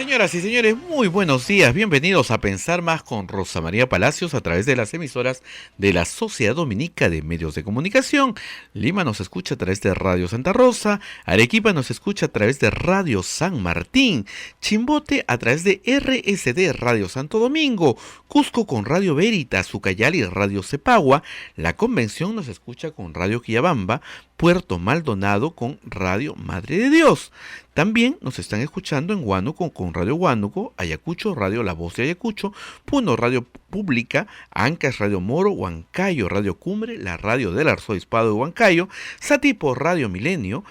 Señoras y señores, muy buenos días. Bienvenidos a Pensar Más con Rosa María Palacios a través de las emisoras de la Sociedad Dominica de Medios de Comunicación. Lima nos escucha a través de Radio Santa Rosa, Arequipa nos escucha a través de Radio San Martín, Chimbote a través de RSD Radio Santo Domingo, Cusco con Radio Veritas, Ucayali Radio Cepagua, La Convención nos escucha con Radio Quillabamba, Puerto Maldonado con Radio Madre de Dios. También nos están escuchando en Huánuco con Radio Huánuco, Ayacucho Radio La Voz de Ayacucho, Puno Radio Pública, Ancas Radio Moro, Huancayo Radio Cumbre, la radio del Arzobispado de Huancayo, Satipo Radio Milenio,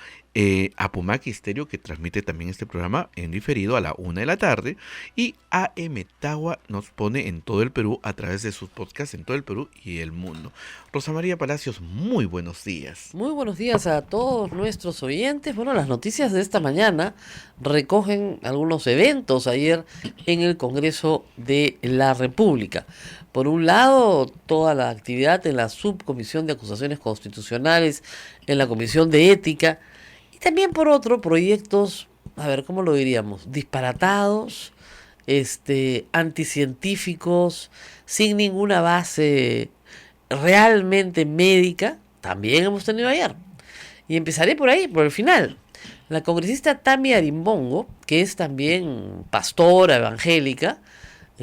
Apumac Estéreo, que transmite también este programa en diferido a la 1 de la tarde, y AM Tagua nos pone en todo el Perú a través de sus podcasts en todo el Perú y el mundo. Rosa María Palacios, muy buenos días. Muy buenos días a todos nuestros oyentes. Bueno, las noticias de esta mañana recogen algunos eventos ayer en el Congreso de la República. Por un lado, toda la actividad en la Subcomisión de Acusaciones Constitucionales, en la Comisión de Ética, y también por otro, proyectos, a ver, ¿cómo lo diríamos? Disparatados, anticientíficos, sin ninguna base realmente médica, también hemos tenido ayer. Y empezaré por ahí, por el final. La congresista Tammy Arimbongo, que es también pastora evangélica,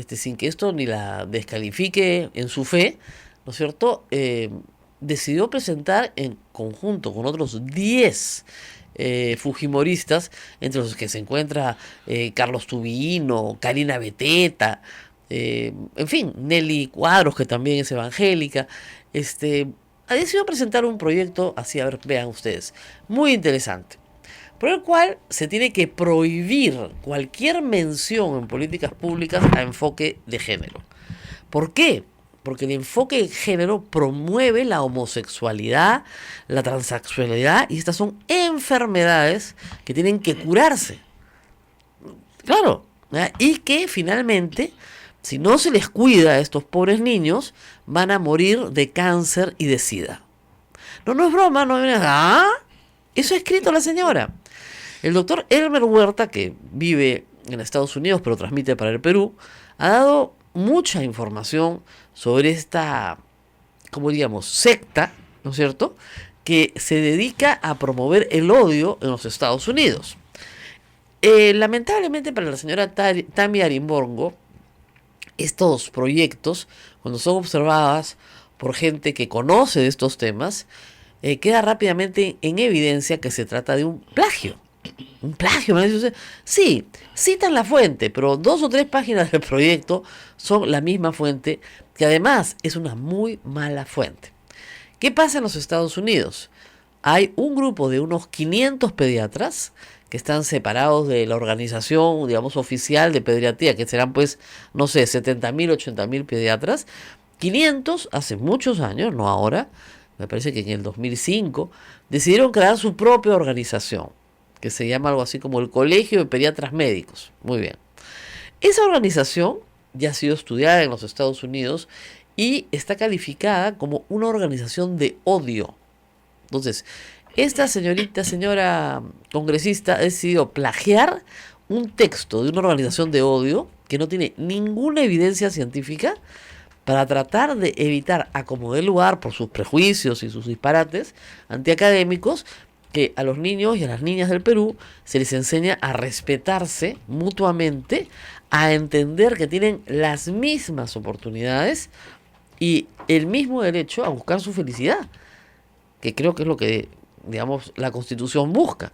sin que esto ni la descalifique en su fe, ¿no es cierto?, decidió presentar en conjunto con otros 10 fujimoristas, entre los que se encuentra Carlos Tubino, Karina Beteta, en fin, Nelly Cuadros, que también es evangélica, ha decidido presentar un proyecto, así, a ver, vean ustedes, muy interesante, por el cual se tiene que prohibir cualquier mención en políticas públicas a enfoque de género. ¿Por qué? Porque el enfoque de género promueve la homosexualidad, la transexualidad, y estas son enfermedades que tienen que curarse. Claro, ¿verdad? Y que finalmente, si no se les cuida a estos pobres niños, van a morir de cáncer y de sida. No es broma, no es... ¿Ah? Eso ha escrito la señora. El doctor Elmer Huerta, que vive en Estados Unidos pero transmite para el Perú, ha dado mucha información sobre esta, como diríamos, secta, ¿no es cierto?, que se dedica a promover el odio en los Estados Unidos. Lamentablemente para la señora Tammy Arimbongo, estos proyectos, cuando son observadas por gente que conoce de estos temas, queda rápidamente en evidencia que se trata de un plagio. Un plagio, ¿me dice usted? Sí, citan la fuente, pero 2 o 3 páginas del proyecto son la misma fuente, que además es una muy mala fuente. ¿Qué pasa en los Estados Unidos? Hay un grupo de unos 500 pediatras que están separados de la organización, digamos, oficial de pediatría, que serán, pues, no sé, 70.000, 80.000 pediatras. 500 hace muchos años, no ahora, me parece que en el 2005, decidieron crear su propia organización, que se llama algo así como el Colegio de Pediatras Médicos. Muy bien. Esa organización ya ha sido estudiada en los Estados Unidos y está calificada como una organización de odio. Entonces, esta señora congresista ha decidido plagiar un texto de una organización de odio que no tiene ninguna evidencia científica para tratar de evitar a como dé lugar por sus prejuicios y sus disparates antiacadémicos que a los niños y a las niñas del Perú se les enseña a respetarse mutuamente, a entender que tienen las mismas oportunidades y el mismo derecho a buscar su felicidad, que creo que es lo que, digamos, la Constitución busca,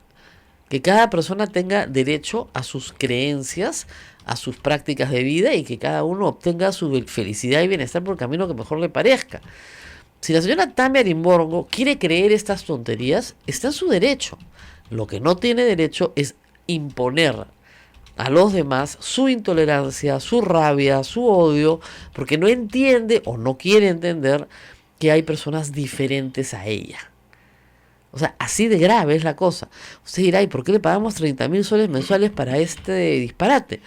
que cada persona tenga derecho a sus creencias, a sus prácticas de vida y que cada uno obtenga su felicidad y bienestar por el camino que mejor le parezca. Si la señora Tammy Arimbongo quiere creer estas tonterías, está en su derecho. Lo que no tiene derecho es imponer a los demás su intolerancia, su rabia, su odio, porque no entiende o no quiere entender que hay personas diferentes a ella. O sea, así de grave es la cosa. Usted dirá, ¿y por qué le pagamos 30.000 soles mensuales para este disparate?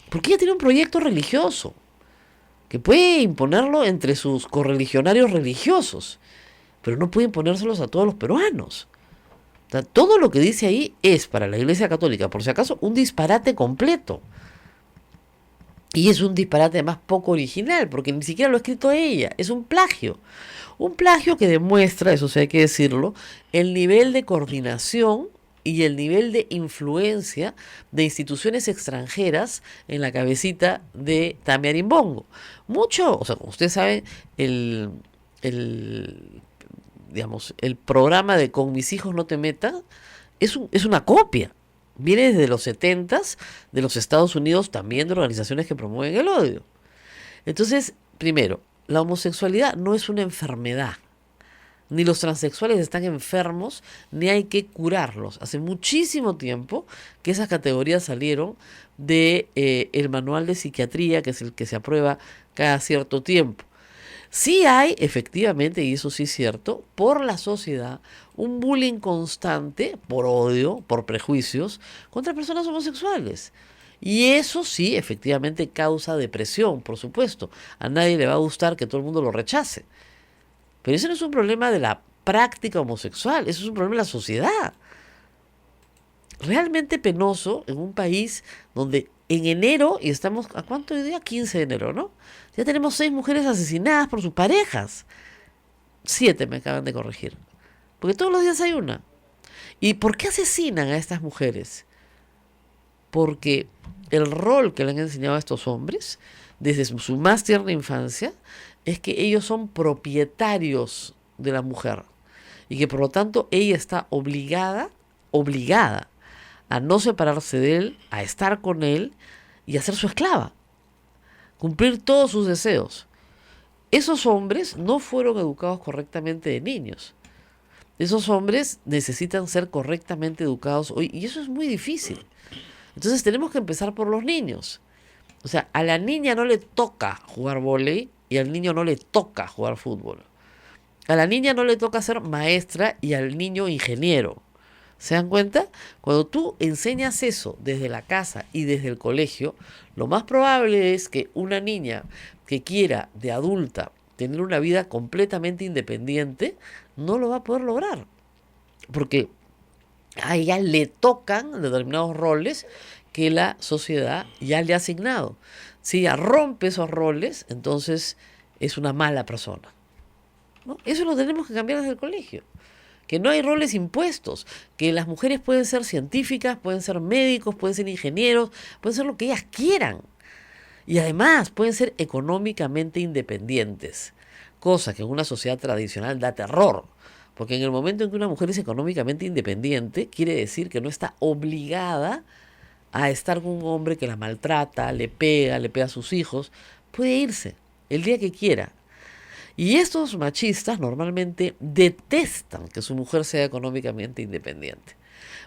Porque ella tiene un proyecto religioso que puede imponerlo entre sus correligionarios religiosos, pero no puede imponérselos a todos los peruanos. O sea, todo lo que dice ahí es para la Iglesia Católica, por si acaso, un disparate completo. Y es un disparate más poco original, porque ni siquiera lo ha escrito ella, es un plagio. Un plagio que demuestra, eso sí hay que decirlo, el nivel de coordinación y el nivel de influencia de instituciones extranjeras en la cabecita de Tammy Arimbongo. Mucho, o sea, como ustedes saben, el, el, digamos, el programa de Con mis hijos no te metas es una copia. Viene desde los 70s de los Estados Unidos, también de organizaciones que promueven el odio. Entonces, primero, la homosexualidad no es una enfermedad. Ni los transexuales están enfermos, ni hay que curarlos. Hace muchísimo tiempo que esas categorías salieron de el manual de psiquiatría, que es el que se aprueba cada cierto tiempo. Sí hay, efectivamente, y eso sí es cierto, por la sociedad, un bullying constante, por odio, por prejuicios, contra personas homosexuales. Y eso sí, efectivamente, causa depresión, por supuesto. A nadie le va a gustar que todo el mundo lo rechace. Pero ese no es un problema de la práctica homosexual, eso es un problema de la sociedad. Realmente penoso en un país donde en enero, y estamos, ¿a cuánto hoy día? 15 de enero, ¿no? Ya tenemos 6 mujeres asesinadas por sus parejas. 7 me acaban de corregir. Porque todos los días hay una. ¿Y por qué asesinan a estas mujeres? Porque el rol que le han enseñado a estos hombres, desde su más tierna infancia, es que ellos son propietarios de la mujer. Y que por lo tanto ella está obligada a no separarse de él, a estar con él y a ser su esclava, cumplir todos sus deseos. Esos hombres no fueron educados correctamente de niños. Esos hombres necesitan ser correctamente educados hoy y eso es muy difícil. Entonces tenemos que empezar por los niños. O sea, a la niña no le toca jugar vóley y al niño no le toca jugar fútbol. A la niña no le toca ser maestra y al niño ingeniero. ¿Se dan cuenta? Cuando tú enseñas eso desde la casa y desde el colegio, lo más probable es que una niña que quiera de adulta tener una vida completamente independiente, no lo va a poder lograr. Porque a ella le tocan determinados roles que la sociedad ya le ha asignado. Si ella rompe esos roles, entonces es una mala persona, ¿no? Eso lo tenemos que cambiar desde el colegio. Que no hay roles impuestos, que las mujeres pueden ser científicas, pueden ser médicos, pueden ser ingenieros, pueden ser lo que ellas quieran. Y además pueden ser económicamente independientes, cosa que en una sociedad tradicional da terror. Porque en el momento en que una mujer es económicamente independiente, quiere decir que no está obligada a estar con un hombre que la maltrata, le pega a sus hijos. Puede irse el día que quiera. Y estos machistas normalmente detestan que su mujer sea económicamente independiente.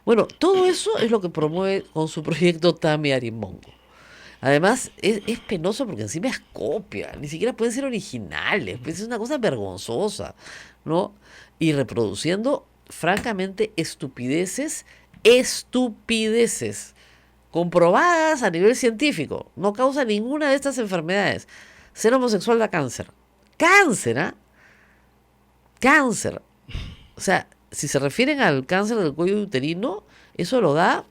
Bueno, todo eso es lo que promueve con su proyecto Tammy Arimbongo. Además, es penoso porque encima es copia, ni siquiera pueden ser originales, pues es una cosa vergonzosa, ¿no? Y reproduciendo, francamente, estupideces, comprobadas a nivel científico. No causa ninguna de estas enfermedades. Ser homosexual da cáncer. Cáncer, ¿ah? Cáncer. O sea, si se refieren al cáncer del cuello uterino, eso lo da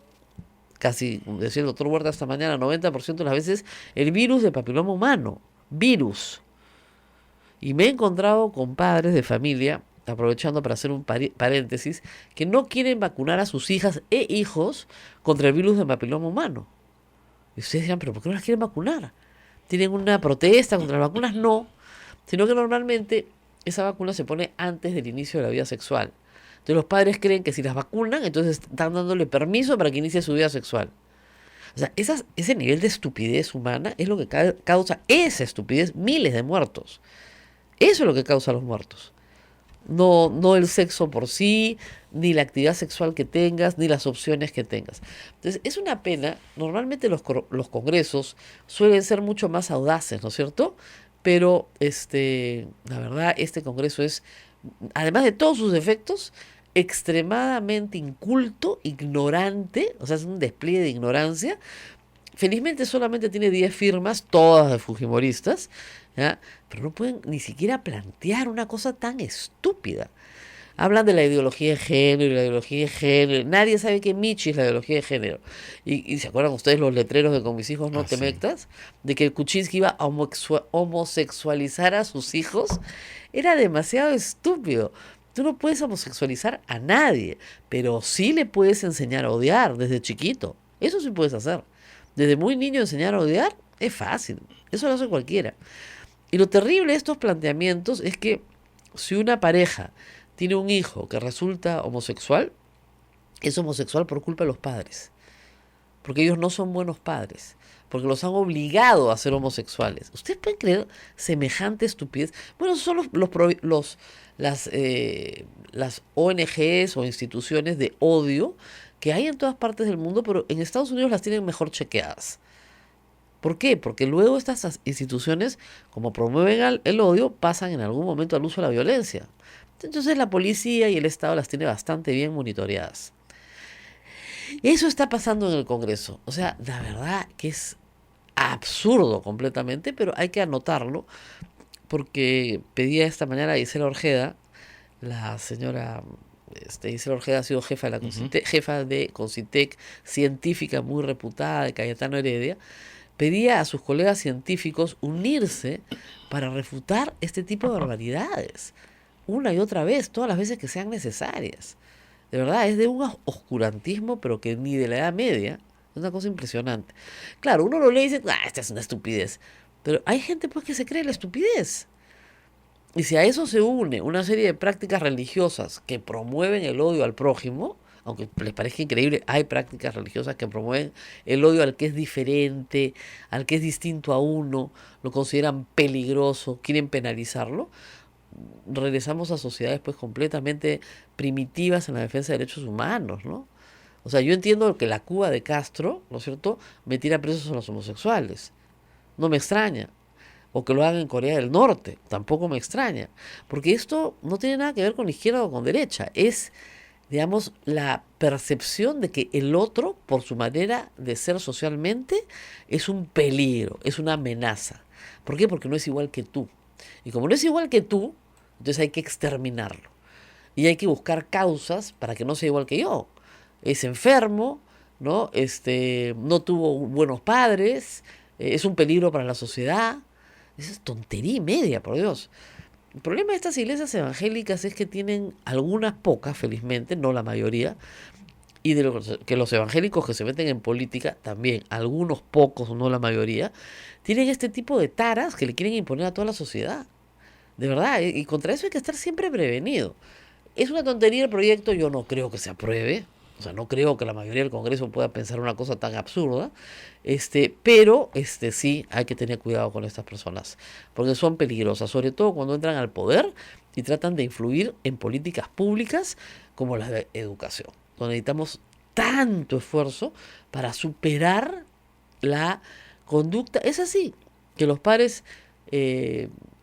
casi, como decía el doctor Huerta esta mañana, 90% de las veces, el virus de papiloma humano. Virus. Y me he encontrado con padres de familia, aprovechando para hacer un paréntesis, que no quieren vacunar a sus hijas e hijos contra el virus de papiloma humano. Y ustedes dirán, ¿pero por qué no las quieren vacunar? ¿Tienen una protesta contra las vacunas? No. Sino que normalmente esa vacuna se pone antes del inicio de la vida sexual. Entonces los padres creen que si las vacunan, entonces están dándole permiso para que inicie su vida sexual. O sea, ese nivel de estupidez humana es lo que causa esa estupidez, miles de muertos. Eso es lo que causa los muertos. No el sexo por sí, ni la actividad sexual que tengas, ni las opciones que tengas. Entonces, es una pena. Normalmente los congresos suelen ser mucho más audaces, ¿no es cierto? Pero la verdad, este congreso es, además de todos sus defectos, extremadamente inculto, ignorante, o sea, es un despliegue de ignorancia. Felizmente solamente tiene 10 firmas, todas de fujimoristas, ¿ya? Pero no pueden ni siquiera plantear una cosa tan estúpida. Hablan de la ideología de género y la ideología de género. Nadie sabe que Michi es la ideología de género. Y ¿se acuerdan ustedes los letreros de Con mis hijos no Ah, te sí. metas? De que el Kuczynski iba a homosexualizar a sus hijos. Era demasiado estúpido. Tú no puedes homosexualizar a nadie, pero sí le puedes enseñar a odiar desde chiquito. Eso sí puedes hacer. Desde muy niño enseñar a odiar es fácil. Eso lo hace cualquiera. Y lo terrible de estos planteamientos es que si una pareja tiene un hijo que resulta homosexual, es homosexual por culpa de los padres, porque ellos no son buenos padres, porque los han obligado a ser homosexuales. ¿Ustedes pueden creer semejante estupidez? Bueno, esos son las ONGs o instituciones de odio que hay en todas partes del mundo, pero en Estados Unidos las tienen mejor chequeadas. ¿Por qué? Porque luego estas instituciones, como promueven el odio, pasan en algún momento al uso de la violencia. Entonces la policía y el Estado las tiene bastante bien monitoreadas. Eso está pasando en el Congreso. O sea, la verdad que es absurdo completamente, pero hay que anotarlo porque pedía esta mañana a Gisela Orjeda, la señora Gisela Orjeda ha sido jefa de Ujú. jefa de Concitec, científica muy reputada de Cayetano Heredia, pedía a sus colegas científicos unirse para refutar este tipo de barbaridades, una y otra vez, todas las veces que sean necesarias. De verdad, es de un oscurantismo, pero que ni de la Edad Media. Es una cosa impresionante. Claro, uno lo lee y dice, ah, esta es una estupidez. Pero hay gente pues que se cree la estupidez. Y si a eso se une una serie de prácticas religiosas que promueven el odio al prójimo, aunque les parezca increíble, hay prácticas religiosas que promueven el odio al que es diferente, al que es distinto a uno, lo consideran peligroso, quieren penalizarlo. Regresamos a sociedades pues completamente primitivas en la defensa de derechos humanos, ¿no? O sea, yo entiendo que la Cuba de Castro, ¿no es cierto?, metiera presos a los homosexuales. No me extraña. O que lo hagan en Corea del Norte. Tampoco me extraña. Porque esto no tiene nada que ver con izquierda o con derecha. Es, digamos, la percepción de que el otro, por su manera de ser socialmente, es un peligro, es una amenaza. ¿Por qué? Porque no es igual que tú. Y como no es igual que tú, entonces hay que exterminarlo. Y hay que buscar causas para que no sea igual que yo. Es enfermo, ¿no? No tuvo buenos padres, es un peligro para la sociedad. Esa es tontería y media, por Dios. El problema de estas iglesias evangélicas es que tienen algunas pocas, felizmente, no la mayoría, y de que los evangélicos que se meten en política, también algunos pocos, no la mayoría, tienen este tipo de taras que le quieren imponer a toda la sociedad. De verdad, y contra eso hay que estar siempre prevenido. Es una tontería el proyecto, yo no creo que se apruebe. O sea, no creo que la mayoría del Congreso pueda pensar una cosa tan absurda. Pero sí hay que tener cuidado con estas personas, porque son peligrosas, sobre todo cuando entran al poder y tratan de influir en políticas públicas como la de educación, donde necesitamos tanto esfuerzo para superar la conducta. Es así, que los padres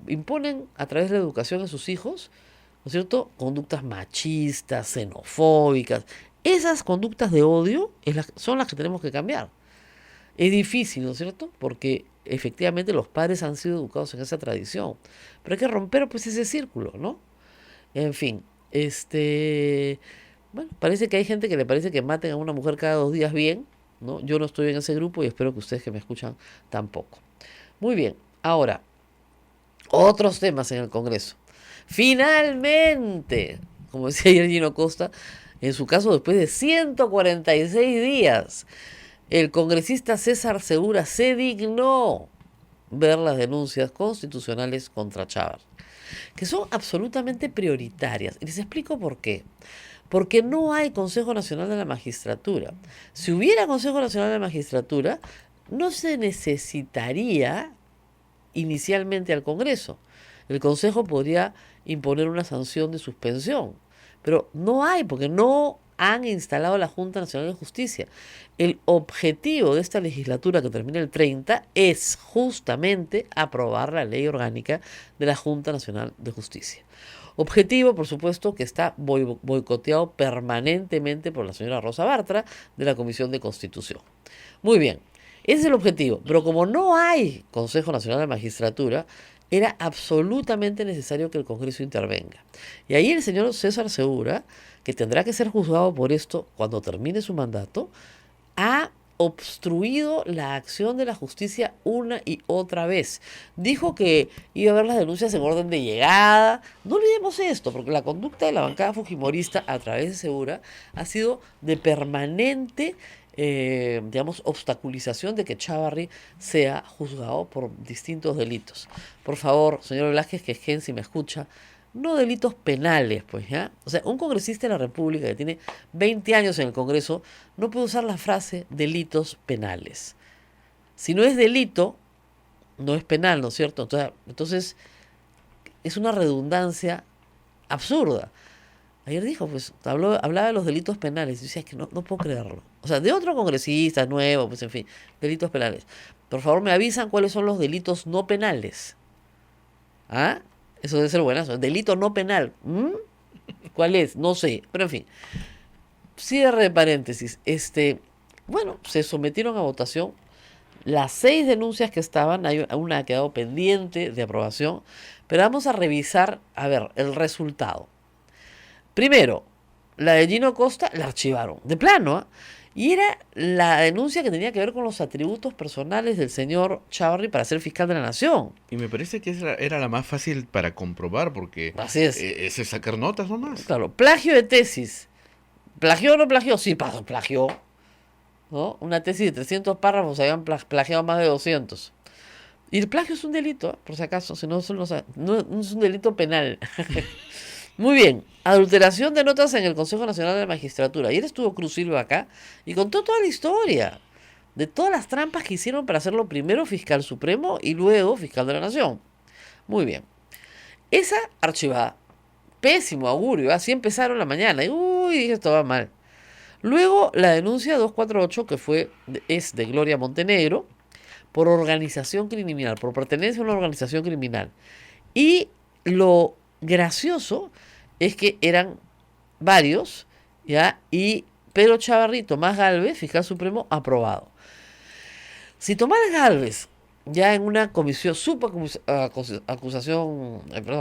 imponen a través de la educación a sus hijos, ¿no es cierto?, conductas machistas, xenofóbicas. Esas conductas de odio son las que tenemos que cambiar. Es difícil, ¿no es cierto? Porque efectivamente los padres han sido educados en esa tradición. Pero hay que romper pues ese círculo, ¿no? En fin, bueno, parece que hay gente que le parece que maten a una mujer cada 2 días bien, ¿no? Yo no estoy en ese grupo y espero que ustedes que me escuchan tampoco. Muy bien, ahora, otros temas en el Congreso. Finalmente, como decía ayer Gino Costa, en su caso después de 146 días, el congresista César Segura se dignó ver las denuncias constitucionales contra Chávez, que son absolutamente prioritarias. Y les explico por qué. Porque no hay Consejo Nacional de la Magistratura. Si hubiera Consejo Nacional de la Magistratura, no se necesitaría inicialmente al Congreso. El Consejo podría imponer una sanción de suspensión, pero no hay, porque no han instalado la Junta Nacional de Justicia. El objetivo de esta legislatura que termina el 30 es justamente aprobar la ley orgánica de la Junta Nacional de Justicia. Objetivo, por supuesto, que está boicoteado permanentemente por la señora Rosa Bartra de la Comisión de Constitución. Muy bien, ese es el objetivo, pero como no hay Consejo Nacional de Magistratura, era absolutamente necesario que el Congreso intervenga. Y ahí el señor César Segura, que tendrá que ser juzgado por esto cuando termine su mandato, ha obstruido la acción de la justicia una y otra vez. Dijo que iba a haber las denuncias en orden de llegada. No olvidemos esto, porque la conducta de la bancada fujimorista a través de Segura ha sido de permanente, digamos, obstaculización de que Chávarri sea juzgado por distintos delitos. Por favor, señor Velázquez, que si me escucha, no delitos penales, pues, ¿ya? O sea, un congresista de la República que tiene 20 años en el Congreso no puede usar la frase delitos penales. Si no es delito, no es penal, ¿no es cierto? Entonces es una redundancia absurda. Ayer dijo, pues, hablaba de los delitos penales. Y decía, es que no puedo creerlo. O sea, de otro congresista nuevo, pues, en fin, delitos penales. Por favor, me avisan cuáles son los delitos no penales. ¿Ah? Eso debe ser buenazo. Delito no penal. ¿Cuál es? No sé. Pero en fin. Cierre de paréntesis. Bueno, se sometieron a votación las 6 denuncias que estaban. Hay una ha quedado pendiente de aprobación. Pero vamos a revisar, a ver, el resultado. Primero, la de Gino Costa la archivaron. De plano, ¿eh? Y era la denuncia que tenía que ver con los atributos personales del señor Chávarri para ser fiscal de la nación. Y me parece que esa era la más fácil para comprobar, porque Así es. es sacar notas nomás. Claro, plagio de tesis. ¿Plagió o no plagió? Sí, plagió. ¿No? Una tesis de 300 párrafos, habían plagiado más de 200. Y el plagio es un delito, por si acaso, si no, no es un delito penal. Muy bien, adulteración de notas en el Consejo Nacional de la Magistratura. Ayer estuvo Cruz Silva acá y contó toda la historia de todas las trampas que hicieron para hacerlo primero fiscal supremo y luego fiscal de la Nación. Muy bien. Esa archivada. Pésimo augurio, así empezaron la mañana. Y dije, esto va mal. Luego la denuncia 248, que es de Gloria Montenegro, por organización criminal, por pertenencia a una organización criminal. Y lo gracioso es que eran varios, ¿ya? Y Pedro Chávarri, Tomás Gálvez, fiscal supremo, aprobado. Si Tomás Gálvez, ya en una comisión,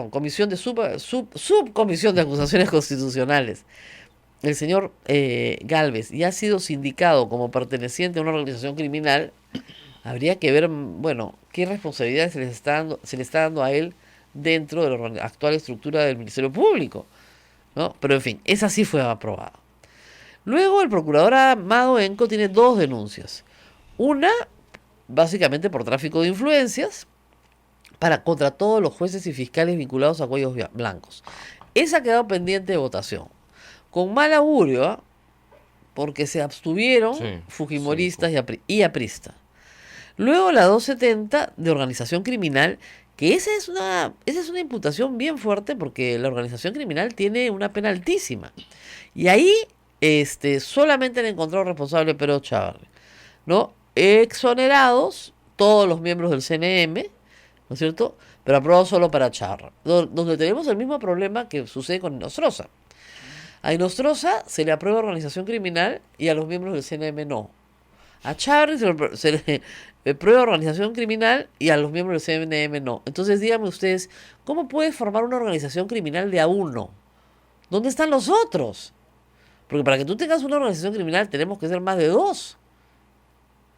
comisión de subcomisión de acusaciones constitucionales, el señor Gálvez ya ha sido sindicado como perteneciente a una organización criminal, habría que ver, bueno, qué responsabilidades se le está dando a él dentro de la actual estructura del Ministerio Público, ¿no? Pero en fin, esa sí fue aprobada. Luego el procurador Amado Enco tiene 2 denuncias. Una, básicamente por tráfico de influencias, contra todos los jueces y fiscales vinculados a cuellos blancos. Esa ha quedado pendiente de votación. Con mal augurio, ¿eh? Porque se abstuvieron fujimoristas y apristas. Luego la 270 de organización criminal, que esa es una imputación bien fuerte porque la organización criminal tiene una pena altísima. Y ahí solamente han encontrado responsable Pedro Chávarri, ¿no? Exonerados todos los miembros del CNM, ¿no es cierto? Pero aprobados solo para Chávarri. Donde tenemos el mismo problema que sucede con Inostroza. A Inostroza se le aprueba organización criminal y a los miembros del CNM no. A Chávarri se le aprueba organización criminal y a los miembros del CNM no. Entonces díganme ustedes, ¿cómo puede formar una organización criminal de a uno? ¿Dónde están los otros? Porque para que tú tengas una organización criminal tenemos que ser más de 2.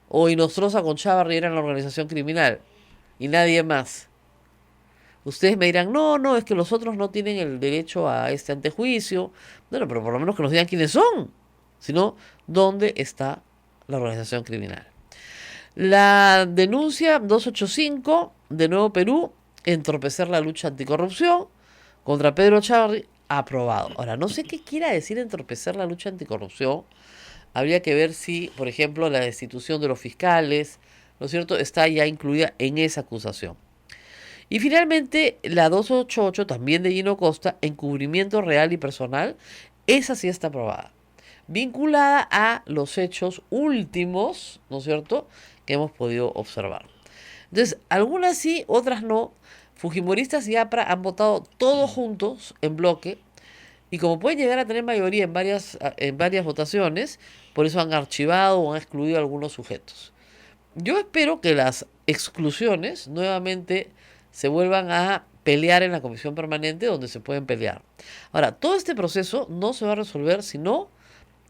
O Inostroza con Chávarri eran la organización criminal y nadie más. Ustedes me dirán, no, es que los otros no tienen el derecho a este antejuicio. Bueno, pero por lo menos que nos digan quiénes son. Sino, ¿dónde está la organización criminal? La denuncia 285 de Nuevo Perú, entorpecer la lucha anticorrupción contra Pedro Chávarri, aprobado. Ahora, no sé qué quiera decir entorpecer la lucha anticorrupción. Habría que ver si, por ejemplo, la destitución de los fiscales, ¿no es cierto?, está ya incluida en esa acusación. Y finalmente, la 288, también de Gino Costa, encubrimiento real y personal, esa sí está aprobada. Vinculada a los hechos últimos, ¿no es cierto?, que hemos podido observar. Entonces, algunas sí, otras no. Fujimoristas y APRA han votado todos juntos, en bloque, y como pueden llegar a tener mayoría en varias votaciones, por eso han archivado o han excluido a algunos sujetos. Yo espero que las exclusiones nuevamente se vuelvan a pelear en la comisión permanente donde se pueden pelear. Ahora, todo este proceso no se va a resolver sino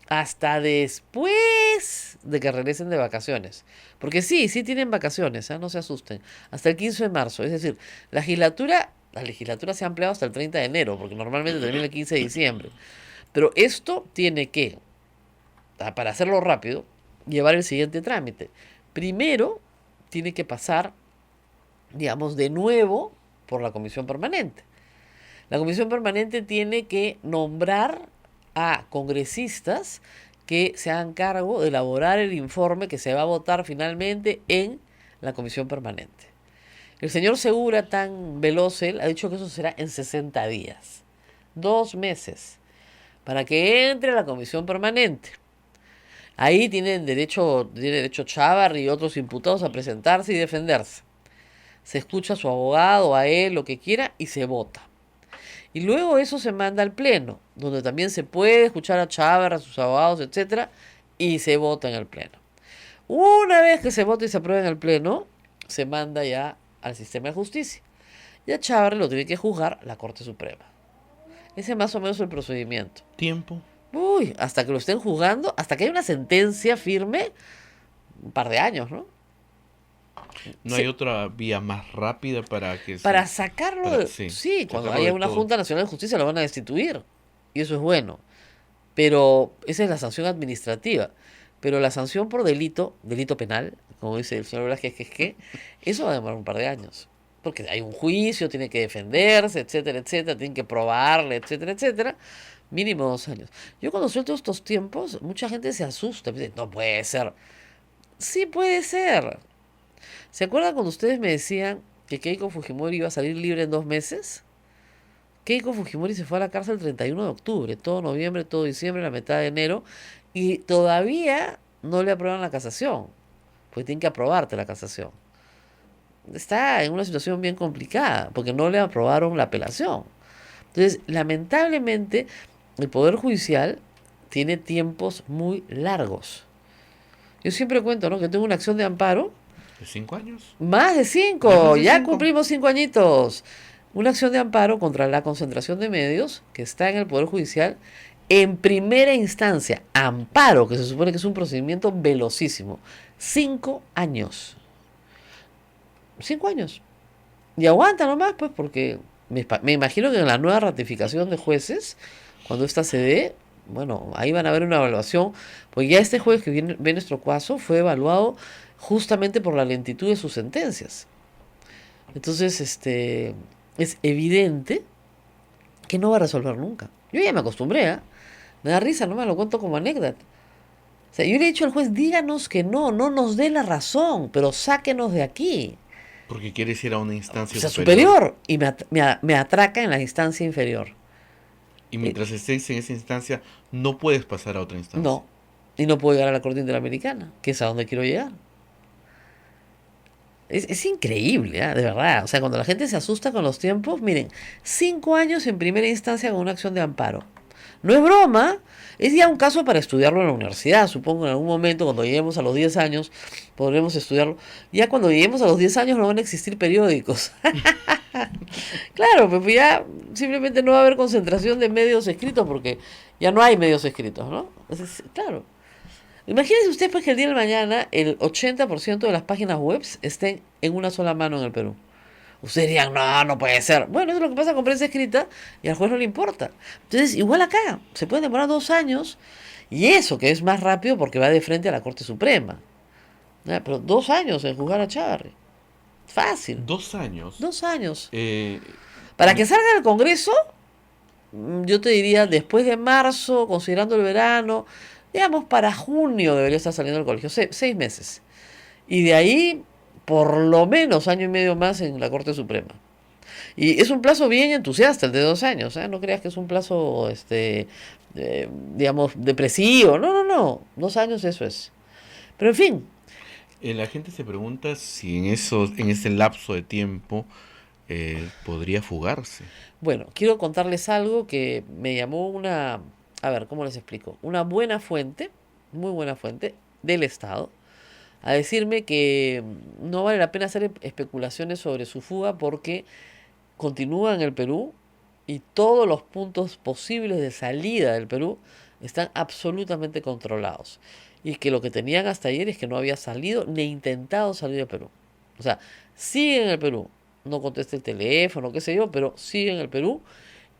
hasta después de que regresen de vacaciones. Porque sí tienen vacaciones, no se asusten. Hasta el 15 de marzo. Es decir, la legislatura se ha ampliado hasta el 30 de enero, porque normalmente termina el 15 de diciembre. Pero esto tiene que, para hacerlo rápido, llevar el siguiente trámite. Primero, tiene que pasar, digamos, de nuevo por la comisión permanente. La comisión permanente tiene que nombrar a congresistas que se hagan cargo de elaborar el informe que se va a votar finalmente en la comisión permanente. El señor Segura, tan veloz él, ha dicho que eso será en 60 días. 2 meses. Para que entre a la comisión permanente. Ahí tiene derecho Chávarri y otros imputados a presentarse y defenderse. Se escucha a su abogado, a él, lo que quiera, y se vota. Y luego eso se manda al pleno, donde también se puede escuchar a Chávarri, a sus abogados, etcétera, y se vota en el pleno. Una vez que se vota y se aprueba en el pleno, se manda ya al sistema de justicia. Y a Chávarri lo tiene que juzgar la Corte Suprema. Ese es más o menos el procedimiento. ¿Tiempo? Uy, hasta que lo estén juzgando, hasta que haya una sentencia firme, un par de años, ¿no? ¿No hay otra vía más rápida para que Para sacarlo de... Sí, cuando haya una Junta Nacional de Justicia lo van a destituir. Y eso es bueno. Pero esa es la sanción administrativa. Pero la sanción por delito penal, como dice el señor Velázquez, eso va a demorar un par de años. Porque hay un juicio, tiene que defenderse, etcétera, etcétera, tienen que probarle, etcétera, etcétera. Mínimo 2 años. Yo cuando suelto estos tiempos, mucha gente se asusta. Me dice, no puede ser. Sí puede ser. ¿Se acuerdan cuando ustedes me decían que Keiko Fujimori iba a salir libre en 2 meses? Keiko Fujimori se fue a la cárcel el 31 de octubre, todo noviembre, todo diciembre, la mitad de enero, y todavía no le aprueban la casación, pues tienen que aprobarte la casación. Está en una situación bien complicada, porque no le aprobaron la apelación. Entonces, lamentablemente, el Poder Judicial tiene tiempos muy largos. Yo siempre cuento, ¿no?, que tengo una acción de amparo. ¿De 5 años? Más de 5, ya cumplimos 5 añitos. Una acción de amparo contra la concentración de medios que está en el Poder Judicial en primera instancia. Amparo, que se supone que es un procedimiento velocísimo. 5 años. 5 años. Y aguanta nomás, pues, porque me imagino que en la nueva ratificación de jueces, cuando esta se dé, bueno, ahí van a ver una evaluación, pues ya este juez que ve nuestro caso fue evaluado justamente por la lentitud de sus sentencias. Entonces, es evidente que no va a resolver nunca. Yo ya me acostumbré, me da risa, no me lo cuento como anécdota. O sea, yo le he dicho al juez, díganos que no nos dé la razón, pero sáquenos de aquí. Porque quieres ir a una instancia superior. Y me atraca en la instancia inferior. Y mientras estés en esa instancia, no puedes pasar a otra instancia. No. Y no puedo llegar a la Corte Interamericana, que es a donde quiero llegar. Es increíble, de verdad. O sea, cuando la gente se asusta con los tiempos, miren, 5 años en primera instancia con una acción de amparo. No es broma, es ya un caso para estudiarlo en la universidad. Supongo en algún momento, cuando lleguemos a los 10 años, podremos estudiarlo. Ya cuando lleguemos a los 10 años no van a existir periódicos. Claro, pues ya simplemente no va a haber concentración de medios escritos porque ya no hay medios escritos, ¿no? Entonces, claro. Imagínense usted pues que el día de mañana el 80% de las páginas web estén en una sola mano en el Perú. Ustedes dirían, no puede ser. Bueno, eso es lo que pasa con prensa escrita y al juez no le importa. Entonces, igual acá, se puede demorar 2 años y eso que es más rápido porque va de frente a la Corte Suprema. Pero 2 años en juzgar a Chávarri. Fácil. 2 años. 2 años. Eh, Para que salga del Congreso, yo te diría después de marzo, considerando el verano, digamos para junio debería estar saliendo del colegio, 6 meses. Y de ahí, por lo menos 1 año y medio más en la Corte Suprema. Y es un plazo bien entusiasta, el de 2 años, no creas que es un plazo, digamos, depresivo. No, 2 años eso es. Pero en fin. La gente se pregunta si en ese lapso de tiempo podría fugarse. Bueno, quiero contarles algo que me llamó a ver, ¿cómo les explico? Una buena fuente, muy buena fuente del Estado, a decirme que no vale la pena hacer especulaciones sobre su fuga porque continúa en el Perú y todos los puntos posibles de salida del Perú están absolutamente controlados. Y que lo que tenían hasta ayer es que no había salido ni intentado salir del Perú. O sea, sigue en el Perú. No contesta el teléfono, qué sé yo, pero sigue en el Perú.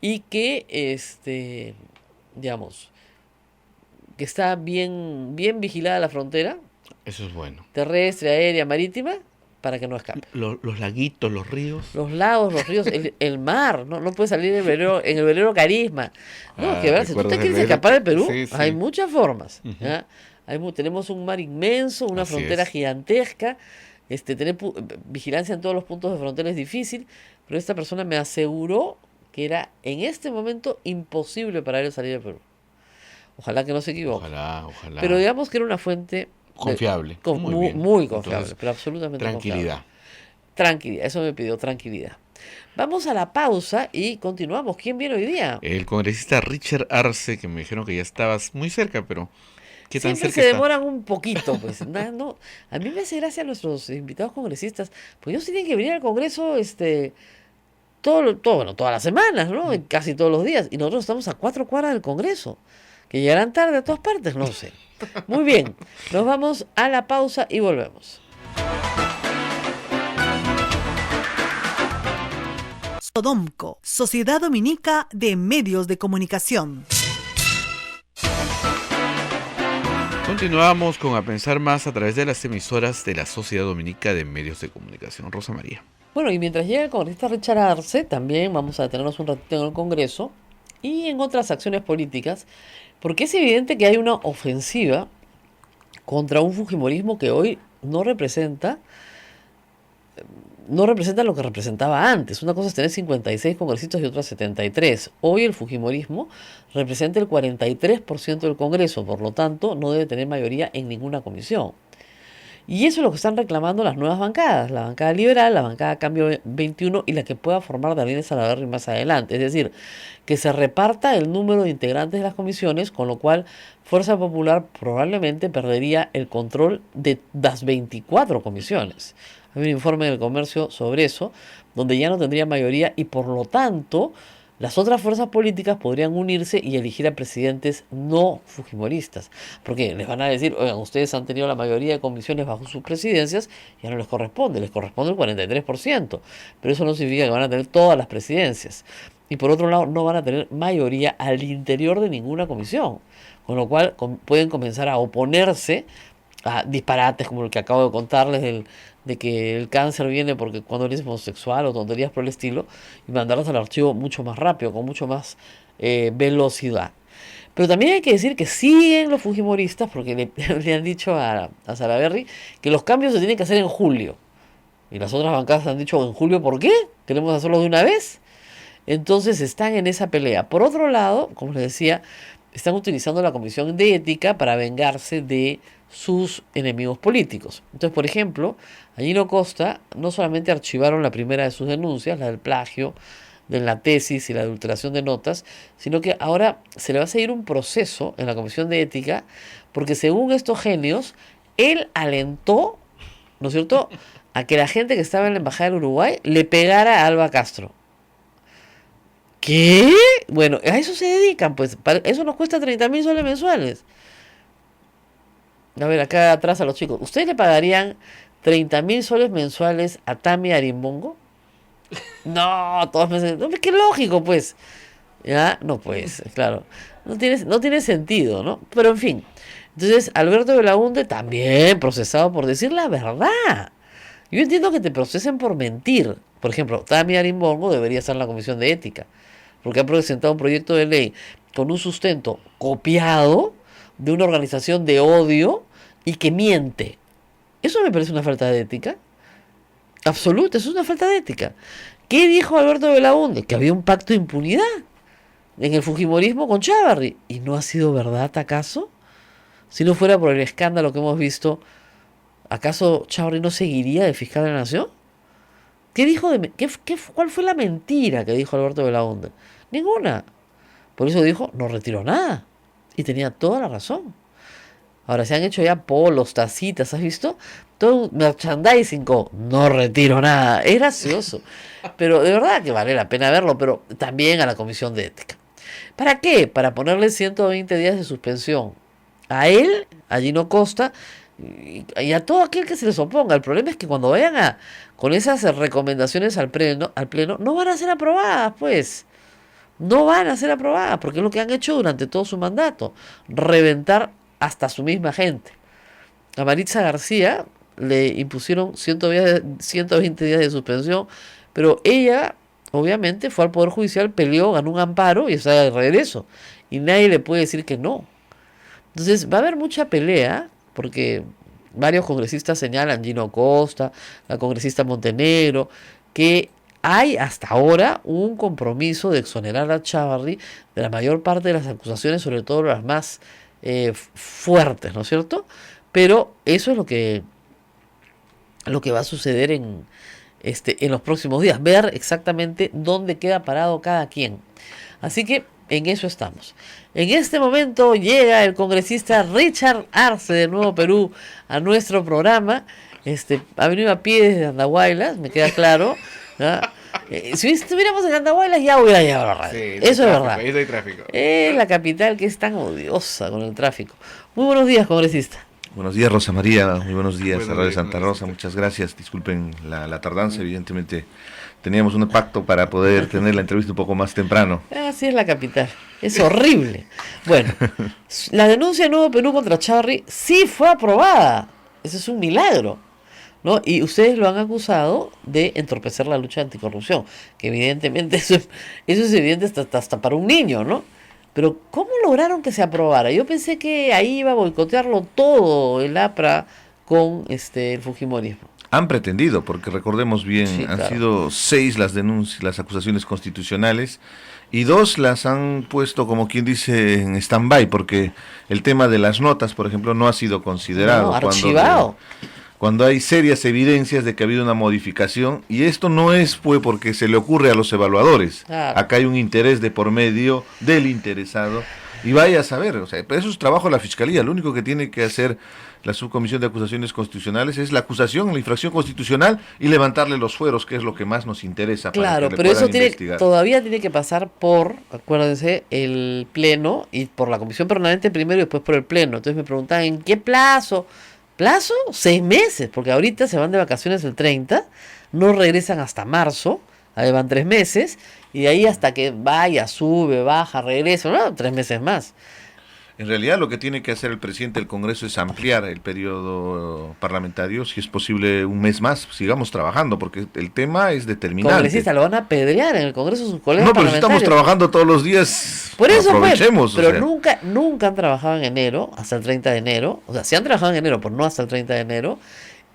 Y que, digamos, que está bien, bien vigilada la frontera Eso es bueno. terrestre, aérea, marítima, para que no escape. Los laguitos, los ríos. Los lagos, los ríos, el mar, no puede salir en el velero Carisma. No, Ah, que ver, si tú te ¿recuerdas el quieres velero? escapar del Perú, Sí, sí. hay muchas formas. Ujú. ¿Ya? Tenemos un mar inmenso, una Así frontera es. gigantesca. Tener vigilancia en todos los puntos de frontera es difícil, pero esta persona me aseguró que era en este momento imposible para él salir del Perú. Ojalá que no se equivoque. Ojalá, ojalá. Pero digamos que era una fuente Confiable. Muy muy, bien. muy confiable, Entonces, pero absolutamente confiable. tranquilidad. Tranquilidad, eso me pidió tranquilidad. Vamos a la pausa y continuamos. ¿Quién viene hoy día? El congresista Richard Arce, que me dijeron que ya estabas muy cerca, pero ¿qué tan Siempre cerca se está? demoran un poquito, pues. No, a mí me hace gracia nuestros invitados congresistas, pues ellos tienen que venir al Congreso, bueno, todas las semanas, ¿no? Casi todos los días. Y nosotros estamos a 4 cuadras del Congreso. Que llegarán tarde a todas partes, no sé. Muy bien, nos vamos a la pausa y volvemos. Sodomco, Sociedad Dominica de Medios de Comunicación. Continuamos con A Pensar Más a través de las emisoras de la Sociedad Dominica de Medios de Comunicación. Rosa María. Bueno, y mientras llega el congresista Richard Arce, también vamos a detenernos un ratito en el Congreso y en otras acciones políticas, porque es evidente que hay una ofensiva contra un fujimorismo que hoy no representa lo que representaba antes. Una cosa es tener 56 congresistas y otra 73. Hoy el fujimorismo representa el 43% del Congreso, por lo tanto no debe tener mayoría en ninguna comisión. Y eso es lo que están reclamando las nuevas bancadas, la bancada liberal, la bancada Cambio 21 y la que pueda formar Darlene Salaverry más adelante. Es decir, que se reparta el número de integrantes de las comisiones, con lo cual Fuerza Popular probablemente perdería el control de las 24 comisiones. Hay un informe del Comercio sobre eso, donde ya no tendría mayoría y por lo tanto las otras fuerzas políticas podrían unirse y elegir a presidentes no fujimoristas. Porque les van a decir, oigan, ustedes han tenido la mayoría de comisiones bajo sus presidencias, ya no les corresponde el 43%. Pero eso no significa que van a tener todas las presidencias. Y por otro lado, no van a tener mayoría al interior de ninguna comisión. Con lo cual pueden comenzar a oponerse a disparates como el que acabo de contarles de que el cáncer viene porque cuando eres homosexual o tonterías por el estilo, y mandarlos al archivo mucho más rápido, con mucho más velocidad. Pero también hay que decir que siguen los fujimoristas, porque le han dicho a Salaverry que los cambios se tienen que hacer en julio. Y las otras bancadas han dicho, ¿en julio por qué? ¿Queremos hacerlo de una vez? Entonces están en esa pelea. Por otro lado, como les decía, están utilizando la Comisión de Ética para vengarse de sus enemigos políticos. Entonces, por ejemplo, a Gino Costa no solamente archivaron la primera de sus denuncias, la del plagio, de la tesis y la adulteración de notas, sino que ahora se le va a seguir un proceso en la Comisión de Ética, porque según estos genios, él alentó, ¿no es cierto?, a que la gente que estaba en la Embajada del Uruguay le pegara a Alba Castro. ¿Qué? Bueno, a eso se dedican, pues. Eso nos cuesta 30.000 soles mensuales. A ver, acá atrás a los chicos. ¿Ustedes le pagarían 30.000 soles mensuales a Tami Arimbongo? No, todos me dicen, no, qué lógico, pues. Ya, no, pues, claro. No tiene sentido, ¿no? Pero en fin. Entonces, Alberto Belaunde también procesado por decir la verdad. Yo entiendo que te procesen por mentir. Por ejemplo, Tami Arimbongo debería estar en la Comisión de Ética, porque ha presentado un proyecto de ley con un sustento copiado de una organización de odio y que miente. Eso me parece una falta de ética. Absoluta, eso es una falta de ética. ¿Qué dijo Alberto Belaunde? Que había un pacto de impunidad en el fujimorismo con Chávarri. ¿Y no ha sido verdad, acaso? Si no fuera por el escándalo que hemos visto, ¿acaso Chávarri no seguiría de fiscal de la Nación? ¿Qué dijo cuál fue la mentira que dijo Alberto Belaunde? Ninguna. Por eso dijo, no retiró nada. Y tenía toda la razón. Ahora se han hecho ya polos, tacitas, ¿has visto? Todo un merchandising con no retiro nada. Es gracioso. Pero de verdad que vale la pena verlo, pero también a la Comisión de Ética. ¿Para qué? Para ponerle 120 días de suspensión. A él, a Gino Costa, y a todo aquel que se les oponga. El problema es que cuando vayan con esas recomendaciones al pleno, no van a ser aprobadas, pues. No van a ser aprobadas, porque es lo que han hecho durante todo su mandato. Reventar hasta su misma gente. A Maritza García le impusieron 120 días de suspensión, pero ella, obviamente, fue al Poder Judicial, peleó, ganó un amparo y está de regreso. Y nadie le puede decir que no. Entonces va a haber mucha pelea, porque varios congresistas señalan, Gino Costa, la congresista Montenegro, que hay hasta ahora un compromiso de exonerar a Chávarri de la mayor parte de las acusaciones, sobre todo las más fuertes, ¿no es cierto? Pero eso es lo que va a suceder en los próximos días, ver exactamente dónde queda parado cada quien. Así que en eso estamos. En este momento llega el congresista Richard Arce de Nuevo Perú a nuestro programa. Ha venido a pie desde Andahuaylas, me queda claro. Si estuviéramos en Andahuaylas ya hubiera llegado a la radio. Sí, eso es verdad. Ahí hay tráfico. Es la capital que es tan odiosa con el tráfico. Muy buenos días, congresista. Buenos días, Rosa María. Muy buenos días, Buenos a Radio días, Santa Rosa. Muchas gracias. Disculpen la tardanza. Evidentemente teníamos un pacto para poder tener la entrevista un poco más temprano. Así es la capital. Es horrible. Bueno, la denuncia de Nuevo Perú contra Chávarri sí fue aprobada. Eso es un milagro, ¿no? Y ustedes lo han acusado de entorpecer la lucha anticorrupción, que evidentemente eso es evidente hasta para un niño, ¿no? Pero ¿cómo lograron que se aprobara? Yo pensé que ahí iba a boicotearlo todo el APRA con el fujimorismo. Han pretendido, porque recordemos bien, Sí, han claro. sido 6 las denuncias, las acusaciones constitucionales, y 2 las han puesto, como quien dice, en stand-by, porque el tema de las notas, por ejemplo, no ha sido considerado. No, archivado. Cuando hay serias evidencias de que ha habido una modificación, y esto no es porque se le ocurre a los evaluadores. Claro. Acá hay un interés de por medio del interesado, y vaya a saber, o sea, eso es trabajo de la Fiscalía. Lo único que tiene que hacer la Subcomisión de Acusaciones Constitucionales es la acusación, la infracción constitucional, y levantarle los fueros, que es lo que más nos interesa. Claro, para que le pero eso puedan investigar. todavía tiene que pasar por, acuérdense, el Pleno y por la Comisión Permanente primero y después por el Pleno. Entonces me preguntan, ¿en qué plazo? ¿Plazo? 6 meses, porque ahorita se van de vacaciones el 30, no regresan hasta marzo, ahí van 3 meses, y de ahí hasta que vaya, sube, baja, regresa, ¿no? 3 meses más. En realidad lo que tiene que hacer el presidente del Congreso es ampliar el periodo parlamentario, si es posible un mes más, sigamos trabajando, porque el tema es determinante. Congresista, lo van a apedrear en el Congreso sus colegas No, pero si estamos parlamentarios. trabajando todos los días, Por eso aprovechemos. pero o sea. nunca han trabajado en enero, hasta el 30 de enero. O sea, sí han trabajado en enero, pero no hasta el 30 de enero.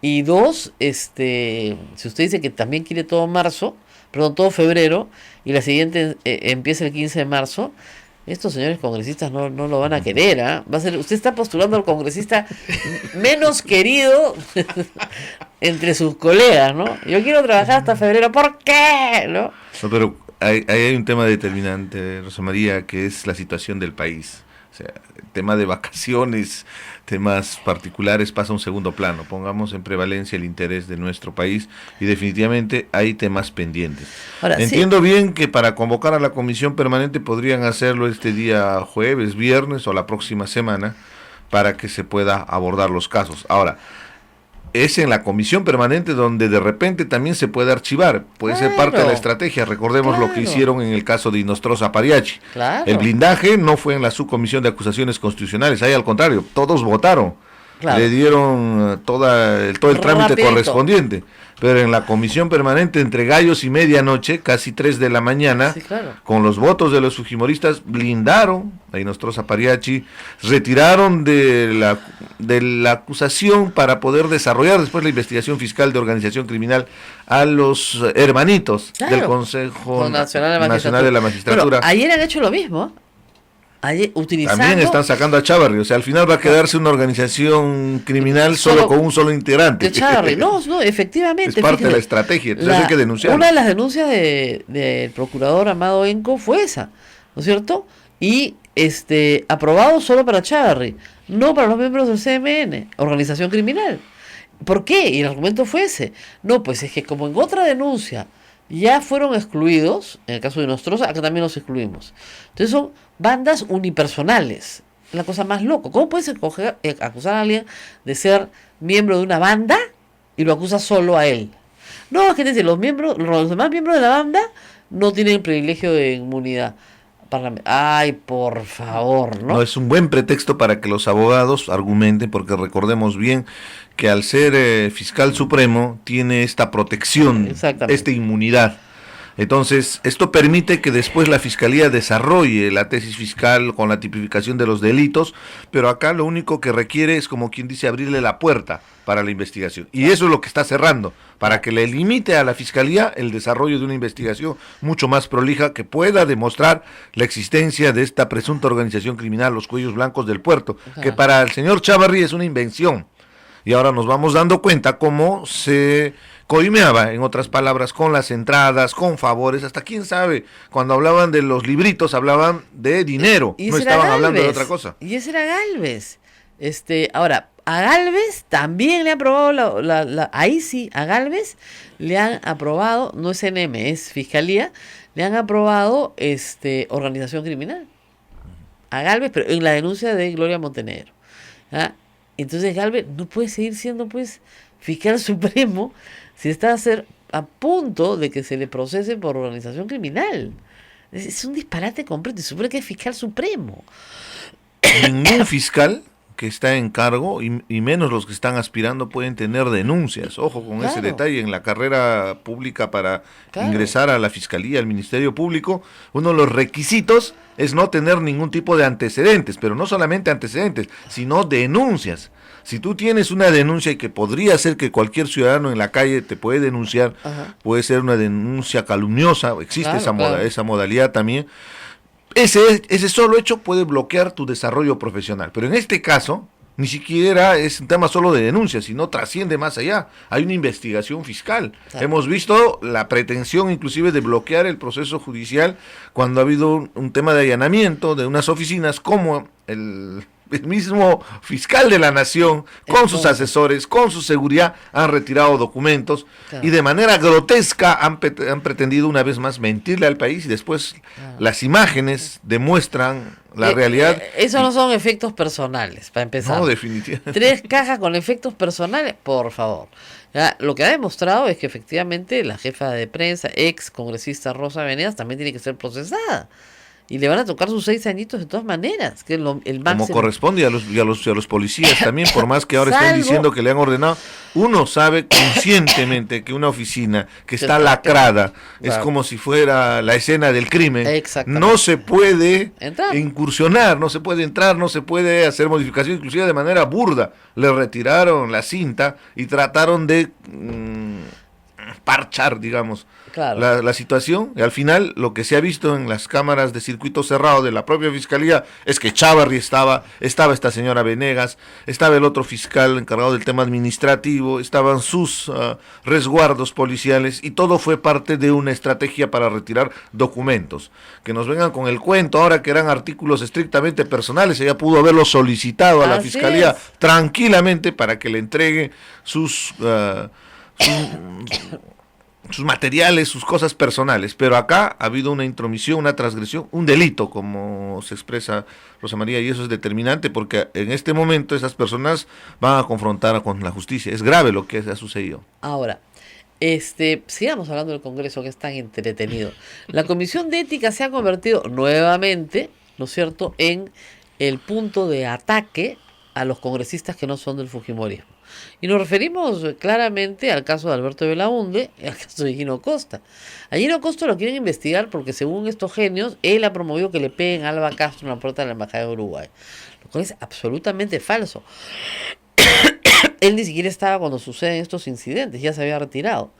Y 2, si usted dice que también quiere todo marzo, perdón, todo febrero, y la siguiente empieza el 15 de marzo, estos señores congresistas no lo van a querer, ¿ah? Va a ser, usted está postulando al congresista menos querido entre sus colegas, ¿no? Yo quiero trabajar hasta febrero, ¿por qué? ¿No? No, pero hay un tema determinante, Rosa María, que es la situación del país. O sea, el tema de vacaciones, temas particulares pasa a un segundo plano. Pongamos en prevalencia el interés de nuestro país y definitivamente hay temas pendientes. Ahora, Entiendo bien que para convocar a la comisión permanente podrían hacerlo este día jueves, viernes o la próxima semana para que se pueda abordar los casos. Ahora, es en la comisión permanente donde de repente también se puede archivar, puede ser parte de la estrategia. Recordemos lo que hicieron en el caso de Inostroza Pariachi. Claro. El blindaje no fue en la subcomisión de acusaciones constitucionales, ahí al contrario, todos votaron, Claro. le dieron todo el trámite Rapidito. correspondiente. Pero en la comisión permanente, entre gallos y medianoche, casi 3 de la mañana, Sí, claro. con los votos de los fujimoristas, blindaron a Inostroza Pariachi, retiraron de la acusación para poder desarrollar después la investigación fiscal de organización criminal a los hermanitos Claro. del Consejo Nacional de la Magistratura. Bueno, ayer han hecho lo mismo. Ayer, utilizando... También están sacando a Chávarri, o sea, al final va a quedarse una organización criminal solo con un solo integrante. De Chávarri. No, efectivamente. Es parte de la fíjese, estrategia, entonces hay que denunciarlo. Una de las denuncias del procurador Amado Enco fue esa, ¿no es cierto? Y aprobado solo para Chávarri. no para los miembros del CMN, organización criminal. ¿Por qué? Y el argumento fue ese. No, pues es que como en otra denuncia ya fueron excluidos, en el caso de Nostroza, acá también los excluimos. Entonces son bandas unipersonales. La cosa más loca. ¿Cómo puedes acusar a alguien de ser miembro de una banda y lo acusas solo a él? No, es que dice, los demás miembros de la banda no tienen privilegio de inmunidad. Ay, por favor, ¿no? No, es un buen pretexto para que los abogados argumenten, porque recordemos bien que al ser fiscal supremo tiene esta protección, esta inmunidad. Entonces, esto permite que después la Fiscalía desarrolle la tesis fiscal con la tipificación de los delitos, pero acá lo único que requiere es, como quien dice, abrirle la puerta para la investigación. Y eso es lo que está cerrando, para que le limite a la Fiscalía el desarrollo de una investigación mucho más prolija que pueda demostrar la existencia de esta presunta organización criminal, los Cuellos Blancos del Puerto, que para el señor Chávarri es una invención. Y ahora nos vamos dando cuenta cómo se coimeaba, en otras palabras, con las entradas, con favores, hasta quién sabe, cuando hablaban de los libritos hablaban de dinero, no estaban hablando de otra cosa. Y ese era Gálvez. Ahora, a Gálvez también le han aprobado, ahí sí, a Gálvez le han aprobado, no es NM, es Fiscalía, le han aprobado organización criminal. A Gálvez, pero en la denuncia de Gloria Montenegro. ¿Ah? Entonces Gálvez no puede seguir siendo pues fiscal supremo si está a punto de que se le procese por organización criminal. Es un disparate completo. Y supone que es fiscal supremo. Ningún fiscal que está en cargo, y menos los que están aspirando, pueden tener denuncias. Ojo con ese detalle. En la carrera pública para ingresar a la Fiscalía, al Ministerio Público, uno de los requisitos es no tener ningún tipo de antecedentes, pero no solamente antecedentes, sino denuncias. Si tú tienes una denuncia, y que podría ser que cualquier ciudadano en la calle te puede denunciar, puede ser una denuncia calumniosa, existe esa modalidad también, ese solo hecho puede bloquear tu desarrollo profesional. Pero en este caso, ni siquiera es un tema solo de denuncia, sino trasciende más allá. Hay una investigación fiscal. Hemos visto la pretensión inclusive de bloquear el proceso judicial cuando ha habido un tema de allanamiento de unas oficinas, como el mismo fiscal de la nación, con sus asesores, con su seguridad, han retirado documentos y de manera grotesca han pretendido una vez más mentirle al país, y después las imágenes demuestran la realidad. Eso no son efectos personales, para empezar. No, definitivamente. 3 cajas con efectos personales, por favor. Ya, lo que ha demostrado es que efectivamente la jefa de prensa, ex congresista Rosa Venegas, también tiene que ser procesada. Y le van a tocar sus 6 añitos de todas maneras, que es el máximo. Como corresponde a los policías también, por más que ahora estén diciendo que le han ordenado, uno sabe conscientemente que una oficina que está lacrada es como si fuera la escena del crimen. No se puede incursionar, no se puede entrar, no se puede hacer modificación, inclusive de manera burda. Le retiraron la cinta y trataron de parchar, digamos, la situación, y al final lo que se ha visto en las cámaras de circuito cerrado de la propia Fiscalía es que Chávarri estaba esta señora Venegas, estaba el otro fiscal encargado del tema administrativo, estaban sus resguardos policiales, y todo fue parte de una estrategia para retirar documentos. Que nos vengan con el cuento ahora que eran artículos estrictamente personales, ella pudo haberlo solicitado a la Fiscalía tranquilamente para que le entregue sus materiales, sus cosas personales, pero acá ha habido una intromisión, una transgresión, un delito, como se expresa Rosa María, y eso es determinante, porque en este momento esas personas van a confrontar con la justicia. Es grave lo que ha sucedido. Ahora, sigamos hablando del Congreso, que es tan entretenido. La Comisión de Ética se ha convertido nuevamente, ¿no es cierto?, en el punto de ataque a los congresistas que no son del fujimorismo. Y nos referimos claramente al caso de Alberto Belaunde y al caso de Gino Costa. A Gino Costa lo quieren investigar porque, según estos genios, él ha promovido que le peguen a Alba Castro en la puerta de la Embajada de Uruguay, lo cual es absolutamente falso. Él ni siquiera estaba cuando suceden estos incidentes, ya se había retirado.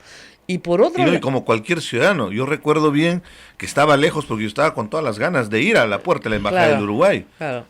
Y por otro lado, y como cualquier ciudadano, yo recuerdo bien que estaba lejos porque yo estaba con todas las ganas de ir a la puerta de la Embajada del Uruguay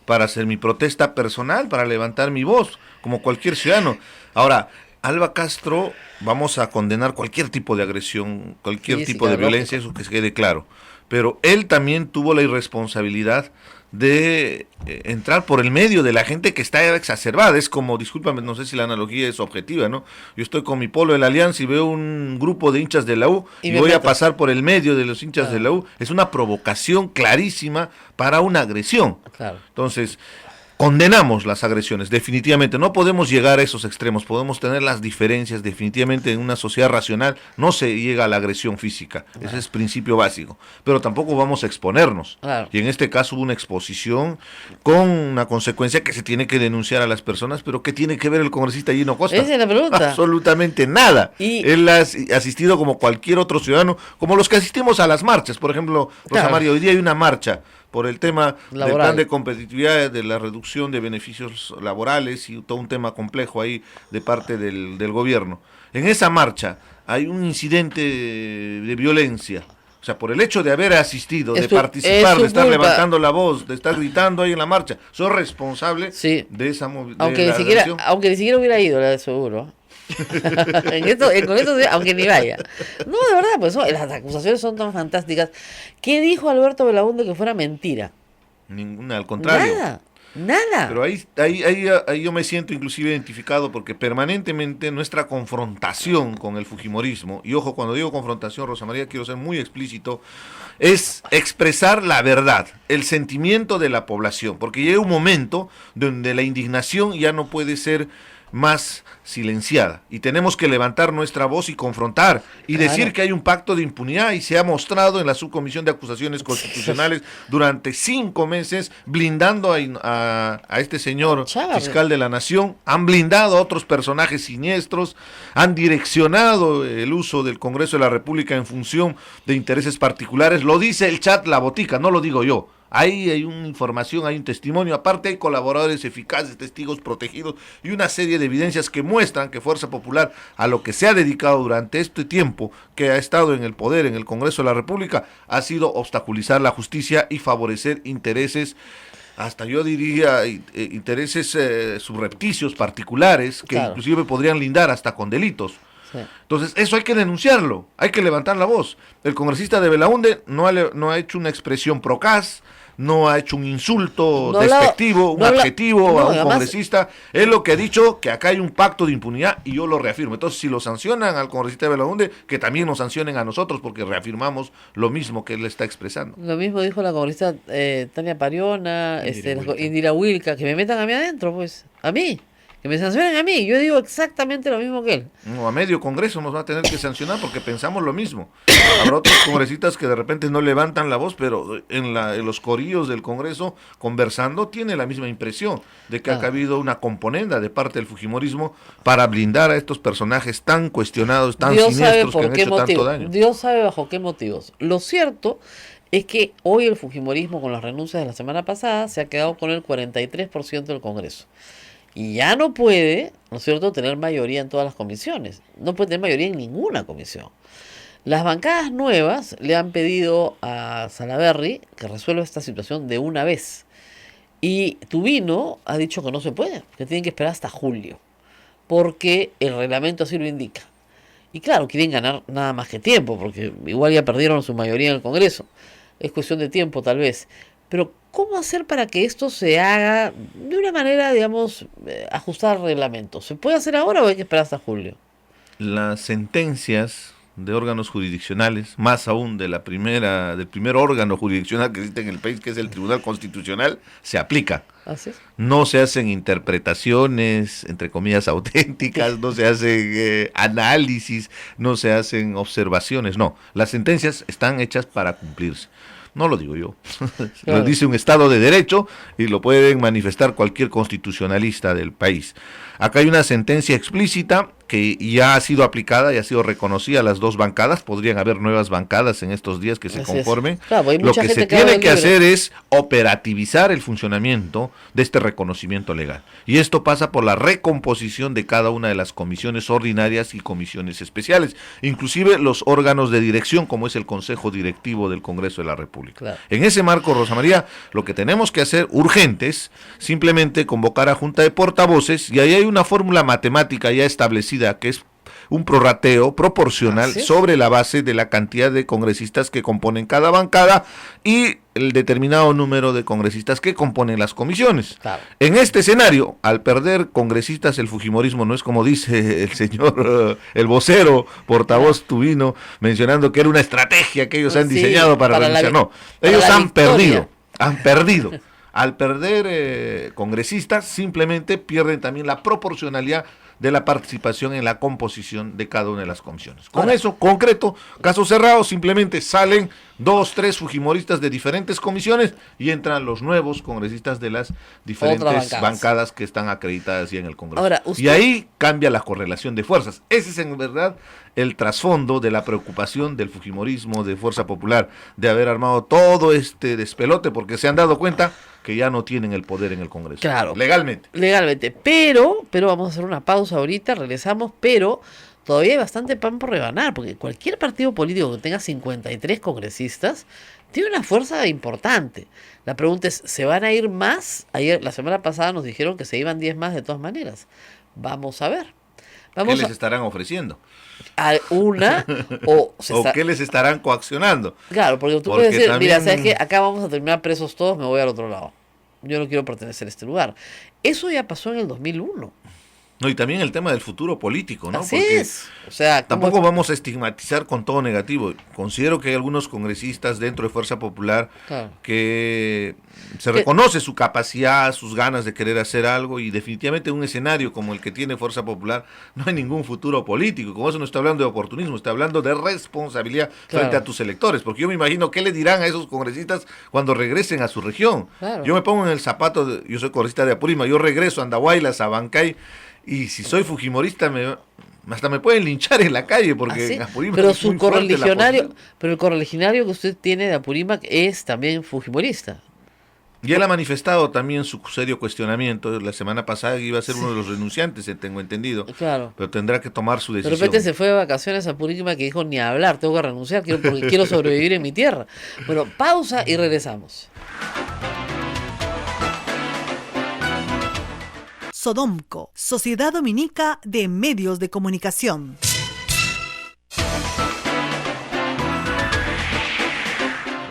para hacer mi protesta personal, para levantar mi voz, como cualquier ciudadano. Ahora, Alba Castro, vamos a condenar cualquier tipo de agresión, cualquier tipo de violencia, eso que se quede claro. Pero él también tuvo la irresponsabilidad de entrar por el medio de la gente que está exacerbada. Es como, discúlpame, no sé si la analogía es objetiva, ¿no? Yo estoy con mi polo de la Alianza y veo un grupo de hinchas de la U y voy a pasar por el medio de los hinchas de la U. Es una provocación clarísima para una agresión. Claro. Entonces, condenamos las agresiones, definitivamente. No podemos llegar a esos extremos, podemos tener las diferencias. Definitivamente en una sociedad racional no se llega a la agresión física. Claro. Ese es principio básico. Pero tampoco vamos a exponernos. Claro. Y en este caso hubo una exposición con una consecuencia que se tiene que denunciar a las personas. Pero ¿qué tiene que ver el congresista Gino Costa? Esa es la pregunta. Absolutamente nada. Él ha asistido como cualquier otro ciudadano, como los que asistimos a las marchas. Por ejemplo, Rosa María, hoy día hay una marcha por el tema laboral, del plan de competitividad, de la reducción de beneficios laborales y todo un tema complejo ahí de parte del gobierno. En esa marcha hay un incidente de violencia. O sea, por el hecho de haber asistido, de participar, de estar levantando la voz, de estar gritando ahí en la marcha, soy responsable de esa movilización. Aunque ni siquiera hubiera ido, de seguro. Con esto, aunque ni vaya. No, de verdad, pues las acusaciones son tan fantásticas. ¿Qué dijo Alberto Belaúnde que fuera mentira? Ninguna, al contrario. Nada. Pero ahí yo me siento inclusive identificado porque permanentemente nuestra confrontación con el fujimorismo, y ojo, cuando digo confrontación, Rosa María, quiero ser muy explícito, es expresar la verdad, el sentimiento de la población, porque llega un momento donde la indignación ya no puede ser más silenciada y tenemos que levantar nuestra voz y confrontar y decir que hay un pacto de impunidad, y se ha mostrado en la subcomisión de acusaciones constitucionales durante 5 meses blindando a este señor fiscal de la nación. Han blindado a otros personajes siniestros, han direccionado el uso del Congreso de la República en función de intereses particulares. Lo dice el chat La Botica, no lo digo yo. Ahí hay una información, hay un testimonio, aparte hay colaboradores eficaces, testigos protegidos y una serie de evidencias que muestran que Fuerza Popular, a lo que se ha dedicado durante este tiempo que ha estado en el poder, en el Congreso de la República, ha sido obstaculizar la justicia y favorecer intereses, hasta yo diría intereses subrepticios particulares, que inclusive podrían lindar hasta con delitos. Entonces, eso hay que denunciarlo, hay que levantar la voz. El congresista de Belaúnde no ha hecho una expresión procaz, no ha hecho un insulto despectivo, un adjetivo a un congresista. Él lo que ha dicho, que acá hay un pacto de impunidad, y yo lo reafirmo. Entonces, si lo sancionan al congresista de Belaúnde, que también nos sancionen a nosotros, porque reafirmamos lo mismo que él está expresando. Lo mismo dijo la congresista Tania Pariona, Indira Wilca, que me metan a mí adentro, pues, a mí. Que me sancionen a mí, yo digo exactamente lo mismo que él. No, a medio Congreso nos va a tener que sancionar porque pensamos lo mismo. Habrá otros congresistas que de repente no levantan la voz, pero en los corillos del Congreso, conversando, tiene la misma impresión de que ha habido una componenda de parte del fujimorismo para blindar a estos personajes tan cuestionados, tan siniestros, que han hecho tanto daño. Dios sabe bajo qué motivos. Lo cierto es que hoy el fujimorismo, con las renuncias de la semana pasada, se ha quedado con el 43% del Congreso. Y ya no puede, ¿no es cierto?, tener mayoría en todas las comisiones. No puede tener mayoría en ninguna comisión. Las bancadas nuevas le han pedido a Salaverry que resuelva esta situación de una vez. Y Tubino ha dicho que no se puede, que tienen que esperar hasta julio, porque el reglamento así lo indica. Y claro, quieren ganar nada más que tiempo, porque igual ya perdieron su mayoría en el Congreso. Es cuestión de tiempo, tal vez. Pero ¿cómo hacer para que esto se haga de una manera, digamos, ajustar al reglamento? ¿Se puede hacer ahora o hay que esperar hasta julio? Las sentencias de órganos jurisdiccionales, más aún del primer órgano jurisdiccional que existe en el país, que es el Tribunal Constitucional, se aplican. ¿Así es? No se hacen interpretaciones, entre comillas, auténticas, no se hacen análisis, no se hacen observaciones, no. Las sentencias están hechas para cumplirse. No lo digo yo, lo dice un Estado de Derecho y lo pueden manifestar cualquier constitucionalista del país. Acá hay una sentencia explícita que ya ha sido aplicada y ha sido reconocida a las dos bancadas. Podrían haber nuevas bancadas en estos días que se conformen. Claro, lo que se tiene que hacer es operativizar el funcionamiento de este reconocimiento legal. Y esto pasa por la recomposición de cada una de las comisiones ordinarias y comisiones especiales, inclusive los órganos de dirección, como es el Consejo Directivo del Congreso de la República. Claro. En ese marco, Rosa María, lo que tenemos que hacer urgente es simplemente convocar a junta de portavoces, y ahí hay una fórmula matemática ya establecida, que es un prorrateo proporcional Así es. sobre la base de la cantidad de congresistas que componen cada bancada y el determinado número de congresistas que componen las comisiones. Claro. En este escenario, al perder congresistas, el fujimorismo no es como dice el señor, el vocero, portavoz Tubino, mencionando que era una estrategia que ellos han Sí, diseñado para para la renunciar. vi- No, para ellos la han victoria. perdido, han perdido. Al perder congresistas, simplemente pierden también la proporcionalidad de la participación en la composición de cada una de las comisiones. Con Ahora, eso, concreto, caso cerrado, simplemente salen 2, 3 fujimoristas de diferentes comisiones y entran los nuevos congresistas de las diferentes bancadas. bancadas que están acreditadas ya en el Congreso. Ahora, usted- Y ahí cambia la correlación de fuerzas. Ese es en verdad el trasfondo de la preocupación del fujimorismo, de Fuerza Popular, de haber armado todo este despelote, porque se han dado cuenta que ya no tienen el poder en el Congreso. Claro. Legalmente. Legalmente, pero vamos a hacer una pausa ahorita, regresamos, pero todavía hay bastante pan por rebanar, porque cualquier partido político que tenga 53 congresistas tiene una fuerza importante. La pregunta es, ¿se van a ir más? Ayer, la semana pasada nos dijeron que se iban 10 más de todas maneras. Vamos a ver. ¿Qué Vamos les estarán ofreciendo? a una o se ¿O está- qué les estarán coaccionando? Claro, porque tú Porque puedes decir, mira, también- ¿sabes qué? Acá vamos a terminar presos todos, me voy al otro lado. Yo no quiero pertenecer a este lugar. Eso ya pasó en el 2001. No, y también el tema del futuro político, ¿no? Así Porque es. O sea, ¿cómo tampoco es? vamos a estigmatizar con todo negativo. Considero que hay algunos congresistas dentro de Fuerza Popular Claro. que se Que- reconoce su capacidad, sus ganas de querer hacer algo y definitivamente en un escenario como el que tiene Fuerza Popular no hay ningún futuro político. Con eso no estoy hablando de oportunismo, estoy hablando de responsabilidad frente Claro. a tus electores. Porque yo me imagino qué le dirán a esos congresistas cuando regresen a su región. Claro. Yo me pongo en el zapato, yo soy congresista de Apurímac, yo regreso a Andahuaylas, a Bancay, y si soy fujimorista hasta me pueden linchar en la calle porque ¿Ah, sí? en Apurímac Pero es muy su fuerte la correligionario, posición. pero el correligionario que usted tiene de Apurímac es también fujimorista. Y él ha manifestado también su serio cuestionamiento. La semana pasada iba a ser uno de los renunciantes, tengo entendido. Claro. Pero tendrá que tomar su De decisión. repente se fue de vacaciones a Apurímac que dijo ni hablar, tengo que renunciar, porque quiero sobrevivir en mi tierra. Bueno, pausa y regresamos. Sodomco, Sociedad Dominica de Medios de Comunicación.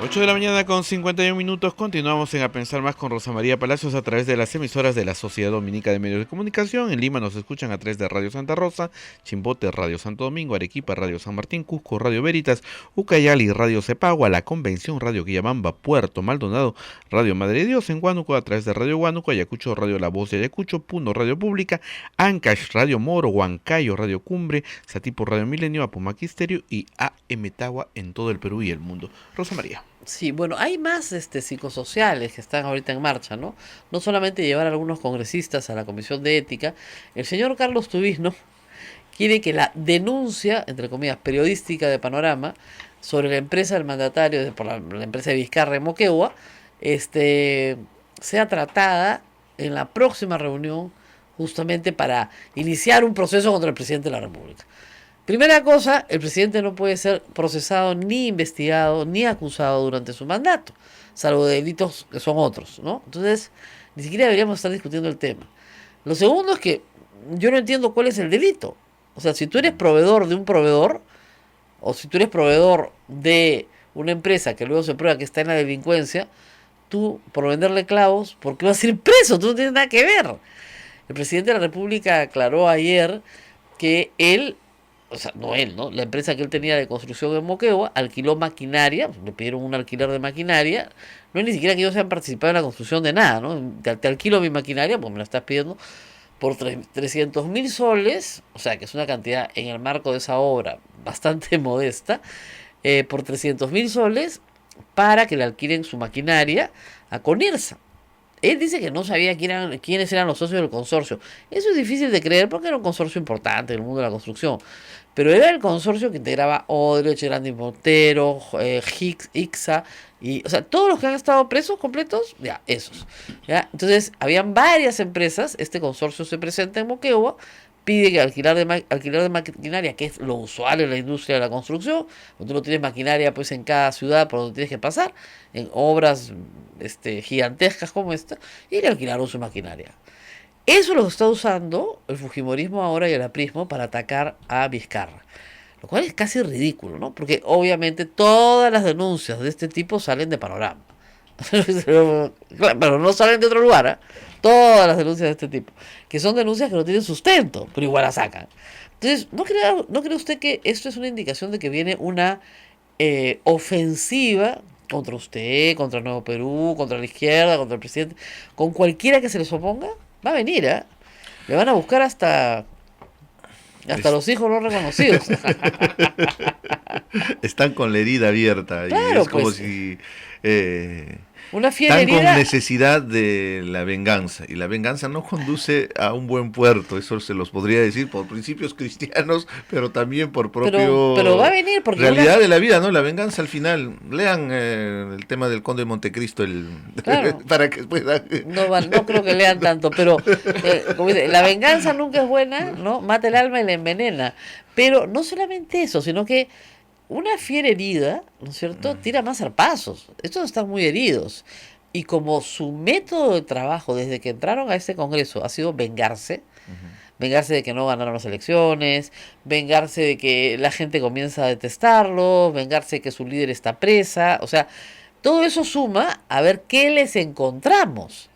8 de la mañana con 51 minutos, continuamos en A Pensar Más con Rosa María Palacios a través de las emisoras de la Sociedad Dominica de Medios de Comunicación. En Lima nos escuchan a través de Radio Santa Rosa, Chimbote, Radio Santo Domingo, Arequipa, Radio San Martín, Cusco, Radio Veritas, Ucayali, Radio Cepagua, La Convención, Radio Quillabamba, Puerto Maldonado, Radio Madre de Dios, en Huánuco a través de Radio Huánuco, Ayacucho, Radio La Voz de Ayacucho, Puno, Radio Pública, Ancash, Radio Moro, Huancayo, Radio Cumbre, Satipo, Radio Milenio, Apumac Estéreo y AM Tagua en todo el Perú y el mundo. Rosa María. Sí, bueno, hay más psicosociales que están ahorita en marcha, ¿no? No solamente llevar a algunos congresistas a la Comisión de Ética, el señor Carlos Tubino quiere que la denuncia, entre comillas, periodística de Panorama sobre la empresa del mandatario, por la empresa de Vizcarra en Moquegua, sea tratada en la próxima reunión justamente para iniciar un proceso contra el presidente de la República. Primera cosa, el presidente no puede ser procesado, ni investigado, ni acusado durante su mandato, salvo de delitos que son otros, ¿no? Entonces, ni siquiera deberíamos estar discutiendo el tema. Lo segundo es que yo no entiendo cuál es el delito. O sea, si tú eres proveedor de un proveedor, o si tú eres proveedor de una empresa que luego se prueba que está en la delincuencia, tú, por venderle clavos, ¿por qué vas a ir preso? Tú no tienes nada que ver. El presidente de la República aclaró ayer que él, o sea, no él, ¿no? La empresa que él tenía de construcción en Moquegua alquiló maquinaria, le pidieron un alquiler de maquinaria, no es ni siquiera que ellos hayan participado en la construcción de nada, ¿no? Te alquilo mi maquinaria, pues me la estás pidiendo por 300.000 soles, o sea, que es una cantidad en el marco de esa obra bastante modesta, por 300.000 soles para que le alquilen su maquinaria a Conirsa. Él dice que no sabía quiénes eran los socios del consorcio. Eso es difícil de creer porque era un consorcio importante en el mundo de la construcción. Pero era el consorcio que integraba Odebrecht, Gerandi Montero, ICSA, y, o sea, todos los que han estado presos completos, ya, esos. ¿Ya? Entonces, habían varias empresas, este consorcio se presenta en Moquegua, pide que alquiler de maquinaria, que es lo usual en la industria de la construcción, cuando tú no tienes maquinaria pues en cada ciudad por donde tienes que pasar, en obras gigantescas como esta, y le alquilaron su maquinaria. Eso lo está usando el fujimorismo ahora y el aprismo para atacar a Vizcarra. Lo cual es casi ridículo, ¿no? Porque obviamente todas las denuncias de este tipo salen de Panorama. Pero no salen de otro lugar, ¿eh? Todas las denuncias de este tipo. Que son denuncias que no tienen sustento, pero igual las sacan. Entonces, ¿no cree usted que esto es una indicación de que viene una ofensiva contra usted, contra el Nuevo Perú, contra la izquierda, contra el presidente, con cualquiera que se les oponga? Va a venir, ¿eh? Le van a buscar hasta los hijos no reconocidos. Están con la herida abierta. Claro, y es como pues, si una fiera están con herida. necesidad de la venganza. Y la venganza no conduce a un buen puerto. Eso se los podría decir por principios cristianos, pero también por Pero va a venir porque realidad de la vida, ¿no? La venganza al final. Lean el tema del Conde de Montecristo Claro. para que puedan... No creo que lean tanto, pero como dice, la venganza nunca es buena, ¿no? Mata el alma y la envenena. Pero no solamente eso, sino que una fiera herida, ¿no es cierto?, tira más zarpazos. Estos están muy heridos. Y como su método de trabajo desde que entraron a este Congreso ha sido vengarse, vengarse de que no ganaron las elecciones, vengarse de que la gente comienza a detestarlo, vengarse de que su líder está presa, o sea, todo eso suma a ver qué les encontramos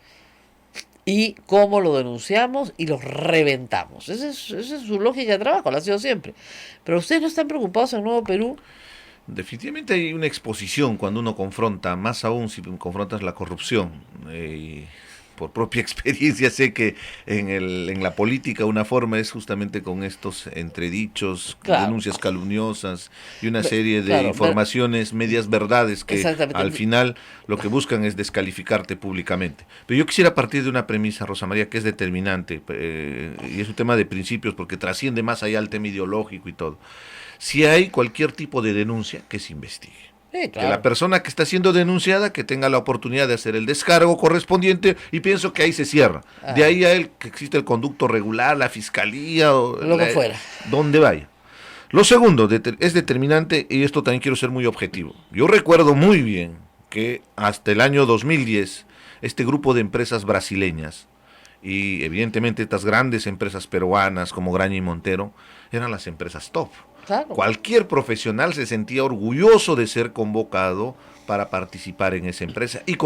y cómo lo denunciamos y los reventamos. Esa es su lógica de trabajo, la ha sido siempre. Pero ustedes no están preocupados en Nuevo Perú. Definitivamente hay una exposición cuando uno confronta, más aún si confrontas la corrupción. Por propia experiencia sé que en la política una forma es justamente con estos entredichos, Claro. denuncias calumniosas y una serie de Claro, informaciones, medias verdades que Exactamente. al final lo que buscan es descalificarte públicamente. Pero yo quisiera partir de una premisa, Rosa María, que es determinante y es un tema de principios porque trasciende más allá del tema ideológico y todo. Si hay cualquier tipo de denuncia, que se investigue. Claro. Que la persona que está siendo denunciada que tenga la oportunidad de hacer el descargo correspondiente y pienso que ahí se cierra. De ahí a él que existe el conducto regular, la fiscalía o Lo que fuera. donde vaya. Lo segundo es determinante y esto también quiero ser muy objetivo. Yo recuerdo muy bien que hasta el año 2010 este grupo de empresas brasileñas y evidentemente estas grandes empresas peruanas como Graña y Montero eran las empresas top. Claro. Cualquier profesional se sentía orgulloso de ser convocado para participar en esa empresa. Y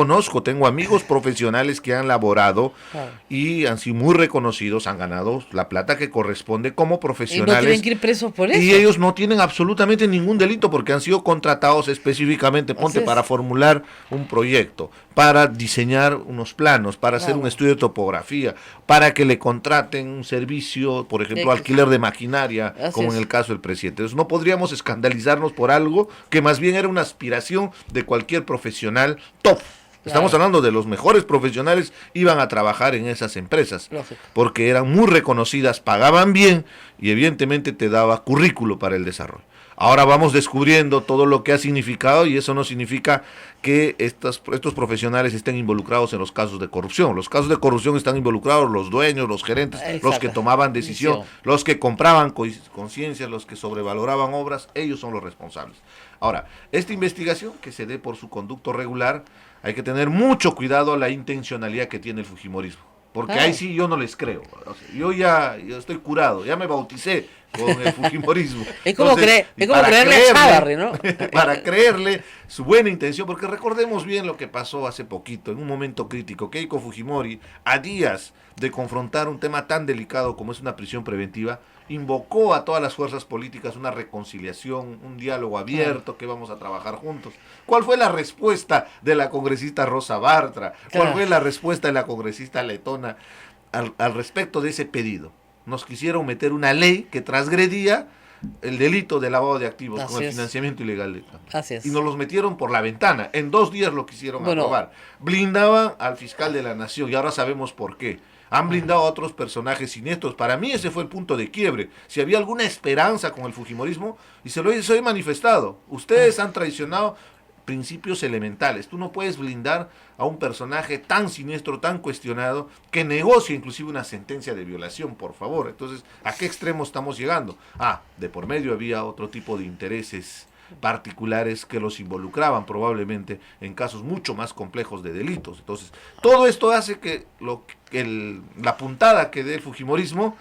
tengo amigos profesionales que han laborado Claro. y han sido muy reconocidos, han ganado la plata que corresponde como Y no profesionales. tienen que ir presos por eso. Y ellos no tienen absolutamente ningún delito porque han sido contratados específicamente, Así es. para formular un proyecto, para diseñar unos planos, para hacer Claro. un estudio de topografía, para que le contraten un servicio, por ejemplo, De- alquiler de maquinaria, Así como es. en el caso del presidente. Entonces no podríamos escandalizarnos por algo que más bien era una aspiración de cualquier profesional top. Estamos Claro. hablando de los mejores profesionales, iban a trabajar en esas empresas, Lógico. porque eran muy reconocidas, pagaban bien y evidentemente te daba currículo para el desarrollo. Ahora vamos descubriendo todo lo que ha significado y eso no significa que estos profesionales estén involucrados en los casos de corrupción. Los casos de corrupción están involucrados los dueños, los gerentes, Exacto. los que tomaban decisión, Decisión. los que compraban conciencias, los que sobrevaloraban obras, ellos son los responsables. Ahora, esta investigación que se dé por su conducto regular, hay que tener mucho cuidado a la intencionalidad que tiene el fujimorismo. Porque Claro. ahí sí yo no les creo. O sea, yo estoy curado, ya me bauticé con el fujimorismo. Es como Entonces, y para creerle a Chávarri, ¿no? para creerle su buena intención, porque recordemos bien lo que pasó hace poquito, en un momento crítico. Keiko Fujimori, a días de confrontar un tema tan delicado como es una prisión preventiva, invocó a todas las fuerzas políticas una reconciliación, un diálogo abierto, que vamos a trabajar juntos. ¿Cuál fue la respuesta de la congresista Rosa Bartra? ¿Cuál Claro. fue la respuesta de la congresista letona al respecto de ese pedido? Nos quisieron meter una ley que transgredía el delito de lavado de activos Así con el es. financiamiento ilegal de Así es. y nos los metieron por la ventana. En 2 días lo quisieron Bueno. aprobar. Blindaban al fiscal de la nación y ahora sabemos por qué. Han blindado a otros personajes siniestros. Para mí ese fue el punto de quiebre. Si había alguna esperanza con el fujimorismo, y se lo he manifestado, ustedes han traicionado principios elementales. Tú no puedes blindar a un personaje tan siniestro, tan cuestionado, que negocia inclusive una sentencia de violación, por favor. Entonces, ¿a qué extremo estamos llegando? De por medio había otro tipo de intereses particulares que los involucraban probablemente en casos mucho más complejos de delitos. Entonces, todo esto hace que la puntada que dé el fujimorismo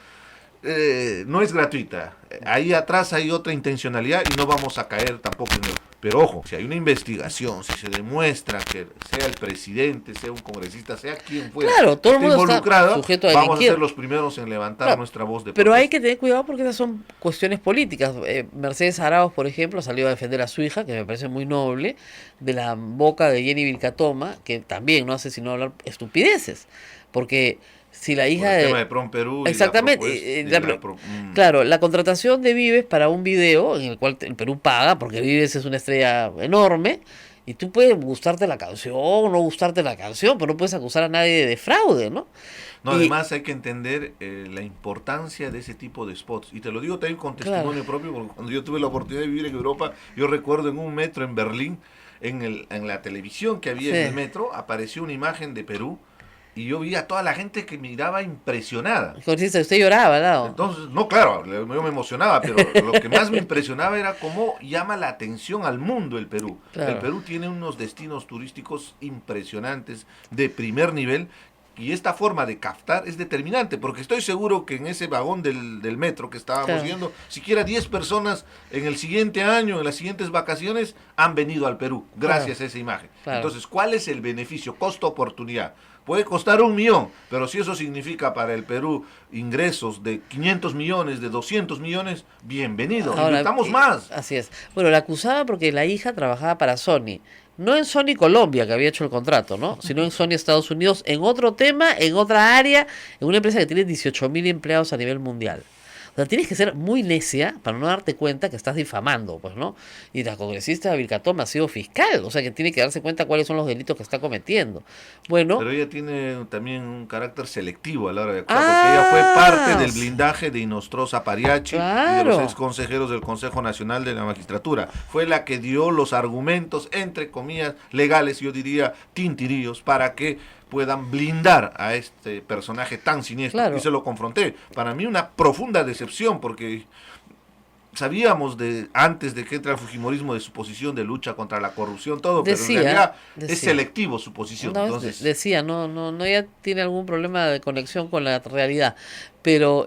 no es gratuita. Ahí atrás hay otra intencionalidad y no vamos a caer tampoco en ello. Pero ojo, si hay una investigación, si se demuestra que sea el presidente, sea un congresista, sea quien fuera, Claro, todo el mundo está involucrado, sujeto a vamos a delinquir. ser los primeros en levantar Claro, nuestra voz de pero protesta. hay que tener cuidado porque esas son cuestiones políticas. Mercedes Arauz, por ejemplo, salió a defender a su hija, que me parece muy noble, de la boca de Jenny Vilcatoma, que también no hace sino hablar estupideces. Porque si la hija Por el de... tema de Prom Perú. Exactamente. Claro, la contratación de Vives para un video en el cual el Perú paga, porque Vives es una estrella enorme, y tú puedes gustarte la canción o no gustarte la canción, pero no puedes acusar a nadie de fraude, ¿no? No, Y- además hay que entender la importancia de ese tipo de spots. Y te lo digo también con testimonio propio, porque cuando yo tuve la oportunidad de vivir en Europa, yo recuerdo en un metro en Berlín, en la televisión que había Sí. en el metro, apareció una imagen de Perú, y yo vi a toda la gente que miraba impresionada. Congresista, usted lloraba, ¿no? Entonces, no, claro, yo me emocionaba, pero lo que más me impresionaba era cómo llama la atención al mundo el Perú. Claro. El Perú tiene unos destinos turísticos impresionantes, de primer nivel, y esta forma de captar es determinante, porque estoy seguro que en ese vagón del metro que estábamos Claro. viendo, siquiera 10 personas en el siguiente año, en las siguientes vacaciones, han venido al Perú, gracias a esa imagen. Claro. Entonces, ¿cuál es el beneficio? Costo-oportunidad. Puede costar 1 millón, pero si eso significa para el Perú ingresos de 500 millones, de 200 millones, bienvenido, Ahora, necesitamos más. Así es. Bueno, la acusaba porque la hija trabajaba para Sony. No en Sony Colombia, que había hecho el contrato, ¿no? Sino en Sony Estados Unidos, en otro tema, en otra área, en una empresa que tiene 18.000 empleados a nivel mundial. O sea, tienes que ser muy necia para no darte cuenta que estás difamando, pues, ¿no? Y la congresista Vilcatoma ha sido fiscal, o sea que tiene que darse cuenta cuáles son los delitos que está cometiendo. Bueno, Pero ella tiene también un carácter selectivo a la hora de actuar, porque ella fue parte del blindaje de Inostroza Pariachi y de Claro. los ex consejeros del Consejo Nacional de la Magistratura. Fue la que dio los argumentos, entre comillas, legales, yo diría, tintirillos, para que puedan blindar a este personaje tan siniestro. Claro. Y se lo confronté. Para mí una profunda decepción, porque sabíamos antes de que entra el fujimorismo de su posición de lucha contra la corrupción, todo, pero en realidad es decía. selectivo su posición. No, Entonces, decía, no, ella tiene algún problema de conexión con la realidad, pero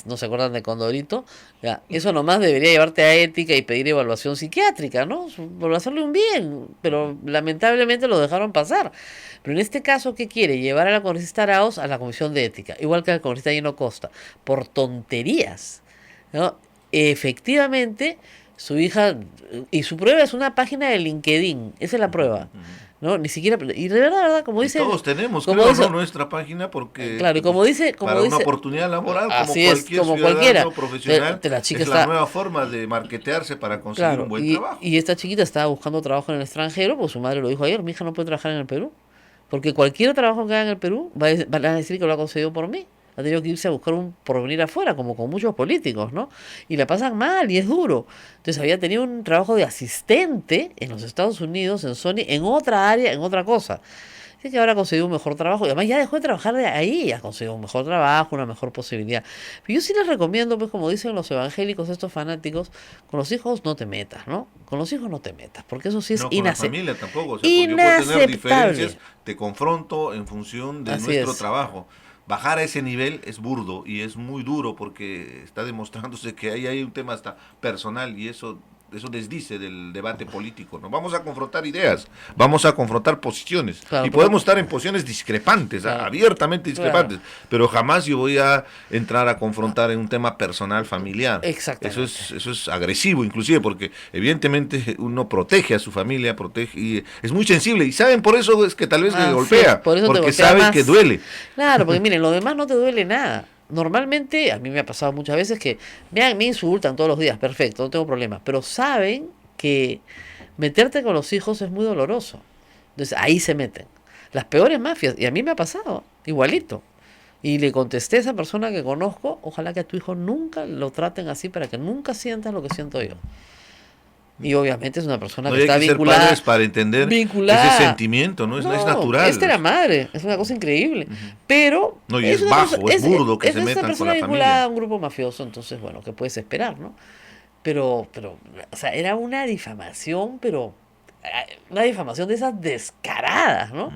no se acuerdan de Condorito, ya, eso nomás debería llevarte a ética y pedir evaluación psiquiátrica, ¿no? Por hacerle un bien, pero lamentablemente lo dejaron pasar. Pero en este caso, ¿qué quiere? Llevar a la congresista Arauz a la comisión de ética, igual que al congresista Gino Costa, por tonterías, ¿no? Efectivamente, su hija, y su prueba es una página de LinkedIn, esa es la prueba, ¿no? Ni siquiera, y de verdad, como y dice... todos tenemos, como creo, dice- ¿no? Nuestra página, porque Claro, y como dice... para una oportunidad laboral, como Así es, cualquier como ciudadano cualquiera. profesional, La chica es la está... nueva forma de marketearse para conseguir Claro, un buen y, trabajo. y esta chiquita estaba buscando trabajo en el extranjero, pues su madre lo dijo ayer, mi hija no puede trabajar en el Perú, porque cualquier trabajo que haga en el Perú van a decir que lo ha conseguido por mí. Ha tenido que irse a buscar un porvenir afuera, como con muchos políticos, ¿no? Y la pasan mal y es duro. Entonces había tenido un trabajo de asistente en los Estados Unidos, en Sony, en otra área, en otra cosa. Así que ahora ha conseguido un mejor trabajo. Y además ya dejó de trabajar de ahí, ha conseguido un mejor trabajo, una mejor posibilidad. Pero yo sí les recomiendo, pues como dicen los evangélicos, estos fanáticos, con los hijos no te metas, ¿no? Con los hijos no te metas, porque eso sí es No con la inaceptable. familia tampoco, o sea, porque yo puedo tener Inaceptable. diferencias, te confronto en función de Así nuestro es. trabajo. Bajar a ese nivel es burdo y es muy duro porque está demostrándose que ahí hay un tema hasta personal y eso desdice del debate político. ¿No? Vamos a confrontar ideas, vamos a confrontar posiciones Claro, y pero- podemos estar en posiciones discrepantes, Claro. abiertamente discrepantes, pero jamás yo voy a entrar a confrontar en un tema personal, familiar. Exactamente. Eso es agresivo inclusive porque evidentemente uno protege a su familia, protege y es muy sensible y saben por eso es que tal vez le Así golpea, es, por eso te porque golpea saben más. que duele. Claro, porque miren, lo demás no te duele nada. Normalmente, a mí me ha pasado muchas veces que me insultan todos los días, perfecto, no tengo problema, pero saben que meterte con los hijos es muy doloroso. Entonces ahí se meten. Las peores mafias, y a mí me ha pasado, igualito. Y le contesté a esa persona que conozco, ojalá que a tu hijo nunca lo traten así para que nunca sientas lo que siento yo. Y obviamente es una persona No que hay está que ser vinculada. padres para entender vinculada. ese sentimiento, ¿no? Es natural. Esta era madre, es una cosa increíble. Pero. No, y es una bajo, es burdo que se una metan con persona la vinculada familia. a un grupo mafioso, entonces, bueno, ¿qué puedes esperar, no? o sea, era una difamación, pero una difamación de esas descaradas, ¿no?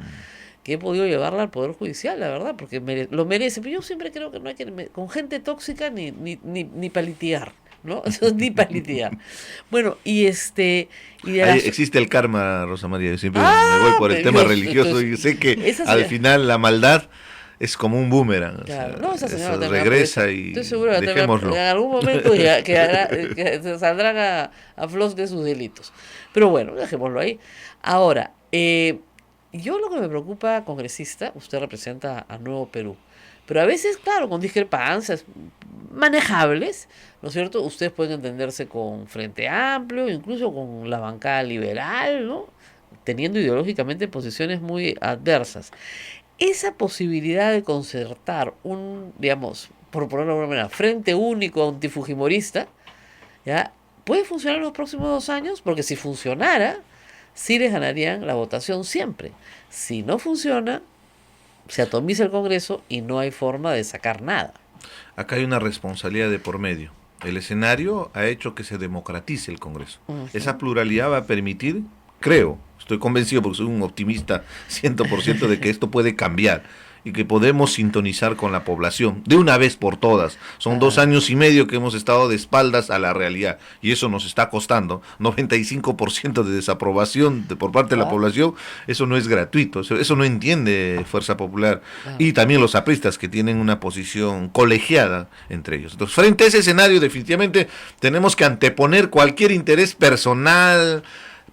Que he podido llevarla al Poder Judicial, la verdad, porque lo merece. Pero yo siempre creo que no hay que, con gente tóxica ni palitear, ¿no? Eso es ni palitear. Bueno, y existe el karma, Rosa María. Yo siempre me voy por el tema religioso y sé que al final la maldad es como un boomerang. Claro, no, esa señora eso regresa y estoy seguro que dejémoslo. En algún momento que se saldrán a flote de sus delitos. Pero bueno, dejémoslo ahí. Ahora, yo lo que me preocupa, congresista, usted representa a Nuevo Perú, pero a veces, claro, con discrepancias manejables, ¿no es cierto? Ustedes pueden entenderse con Frente Amplio, incluso con la bancada liberal, ¿no? Teniendo ideológicamente posiciones muy adversas. Esa posibilidad de concertar digamos, por ponerlo de alguna manera, frente único antifujimorista, ¿ya? Puede funcionar en los próximos 2 años, porque si funcionara, sí les ganarían la votación siempre. Si no funciona, se atomiza el Congreso y no hay forma de sacar nada. Acá hay una responsabilidad de por medio. El escenario ha hecho que se democratice el Congreso. Esa pluralidad va a permitir, creo, estoy convencido porque soy un optimista 100% de que esto puede cambiar y que podemos sintonizar con la población de una vez por todas. Son 2 años y medio que hemos estado de espaldas a la realidad y eso nos está costando 95% de desaprobación por parte de la población. Eso no es gratuito, eso no entiende Fuerza Popular y también los apristas que tienen una posición colegiada entre ellos. Entonces, frente a ese escenario definitivamente tenemos que anteponer cualquier interés personal,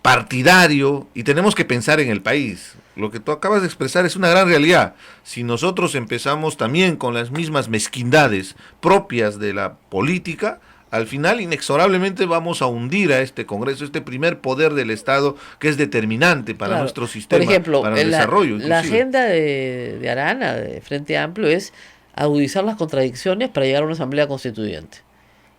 partidario, y tenemos que pensar en el país. Lo que tú acabas de expresar es una gran realidad. Si nosotros empezamos también con las mismas mezquindades propias de la política, al final inexorablemente vamos a hundir a este Congreso, este primer poder del Estado que es determinante para nuestro sistema, por ejemplo, para el desarrollo. La agenda de Arana, de Frente Amplio, es agudizar las contradicciones para llegar a una asamblea constituyente.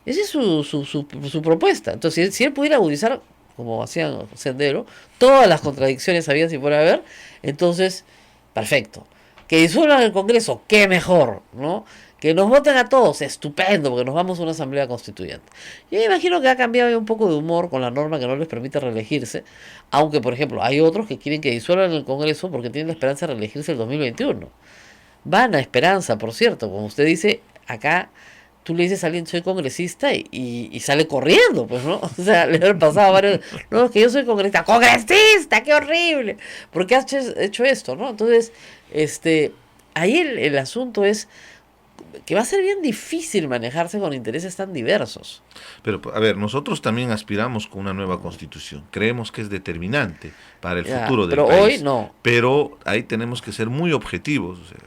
Esa es su propuesta. Entonces, si él pudiera agudizar, como hacían Sendero, todas las contradicciones habían si por haber, entonces, perfecto. Que disuelvan el Congreso, qué mejor, ¿no? Que nos voten a todos, estupendo, porque nos vamos a una asamblea constituyente. Yo me imagino que ha cambiado un poco de humor con la norma que no les permite reelegirse, aunque, por ejemplo, hay otros que quieren que disuelvan el Congreso porque tienen la esperanza de reelegirse el 2021. Vana esperanza, por cierto, como usted dice, acá tú le dices a alguien soy congresista y sale corriendo, pues, ¿no? O sea, le han pasado varios, no, es que yo soy congresista, ¡congresista! ¡Qué horrible! ¿Por qué has hecho esto, no? Entonces, ahí el asunto es que va a ser bien difícil manejarse con intereses tan diversos. Pero, a ver, nosotros también aspiramos con una nueva constitución. Creemos que es determinante para el futuro del país. Pero hoy no. Pero ahí tenemos que ser muy objetivos. O sea,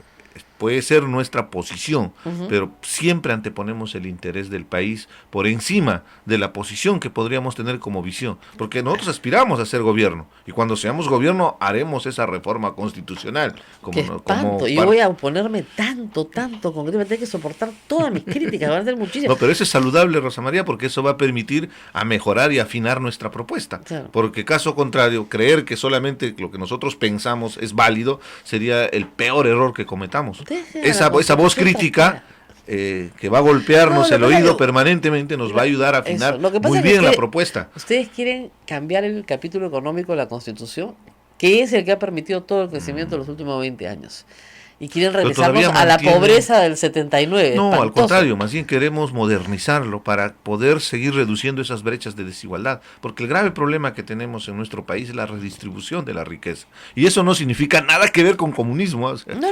puede ser nuestra posición, pero siempre anteponemos el interés del país por encima de la posición que podríamos tener como visión, porque nosotros aspiramos a ser gobierno, y cuando seamos gobierno haremos esa reforma constitucional. ¡Qué espanto! Yo voy a oponerme tanto, con que voy a tener que soportar todas mis críticas, van a ser muchísimas. No, pero eso es saludable, Rosa María, porque eso va a permitir a mejorar y afinar nuestra propuesta, claro. Porque caso contrario, creer que solamente lo que nosotros pensamos es válido, sería el peor error que cometamos. Esa voz crítica que va a golpearnos el oído permanentemente nos va a ayudar a afinar muy bien la propuesta. Ustedes quieren cambiar el capítulo económico de la Constitución, que es el que ha permitido todo el crecimiento de los últimos 20 años. Y quieren regresarnos a la pobreza del 79. No, espantoso. Al contrario, más bien queremos modernizarlo para poder seguir reduciendo esas brechas de desigualdad, porque el grave problema que tenemos en nuestro país es la redistribución de la riqueza. Y eso no significa nada que ver con comunismo. O sea, no.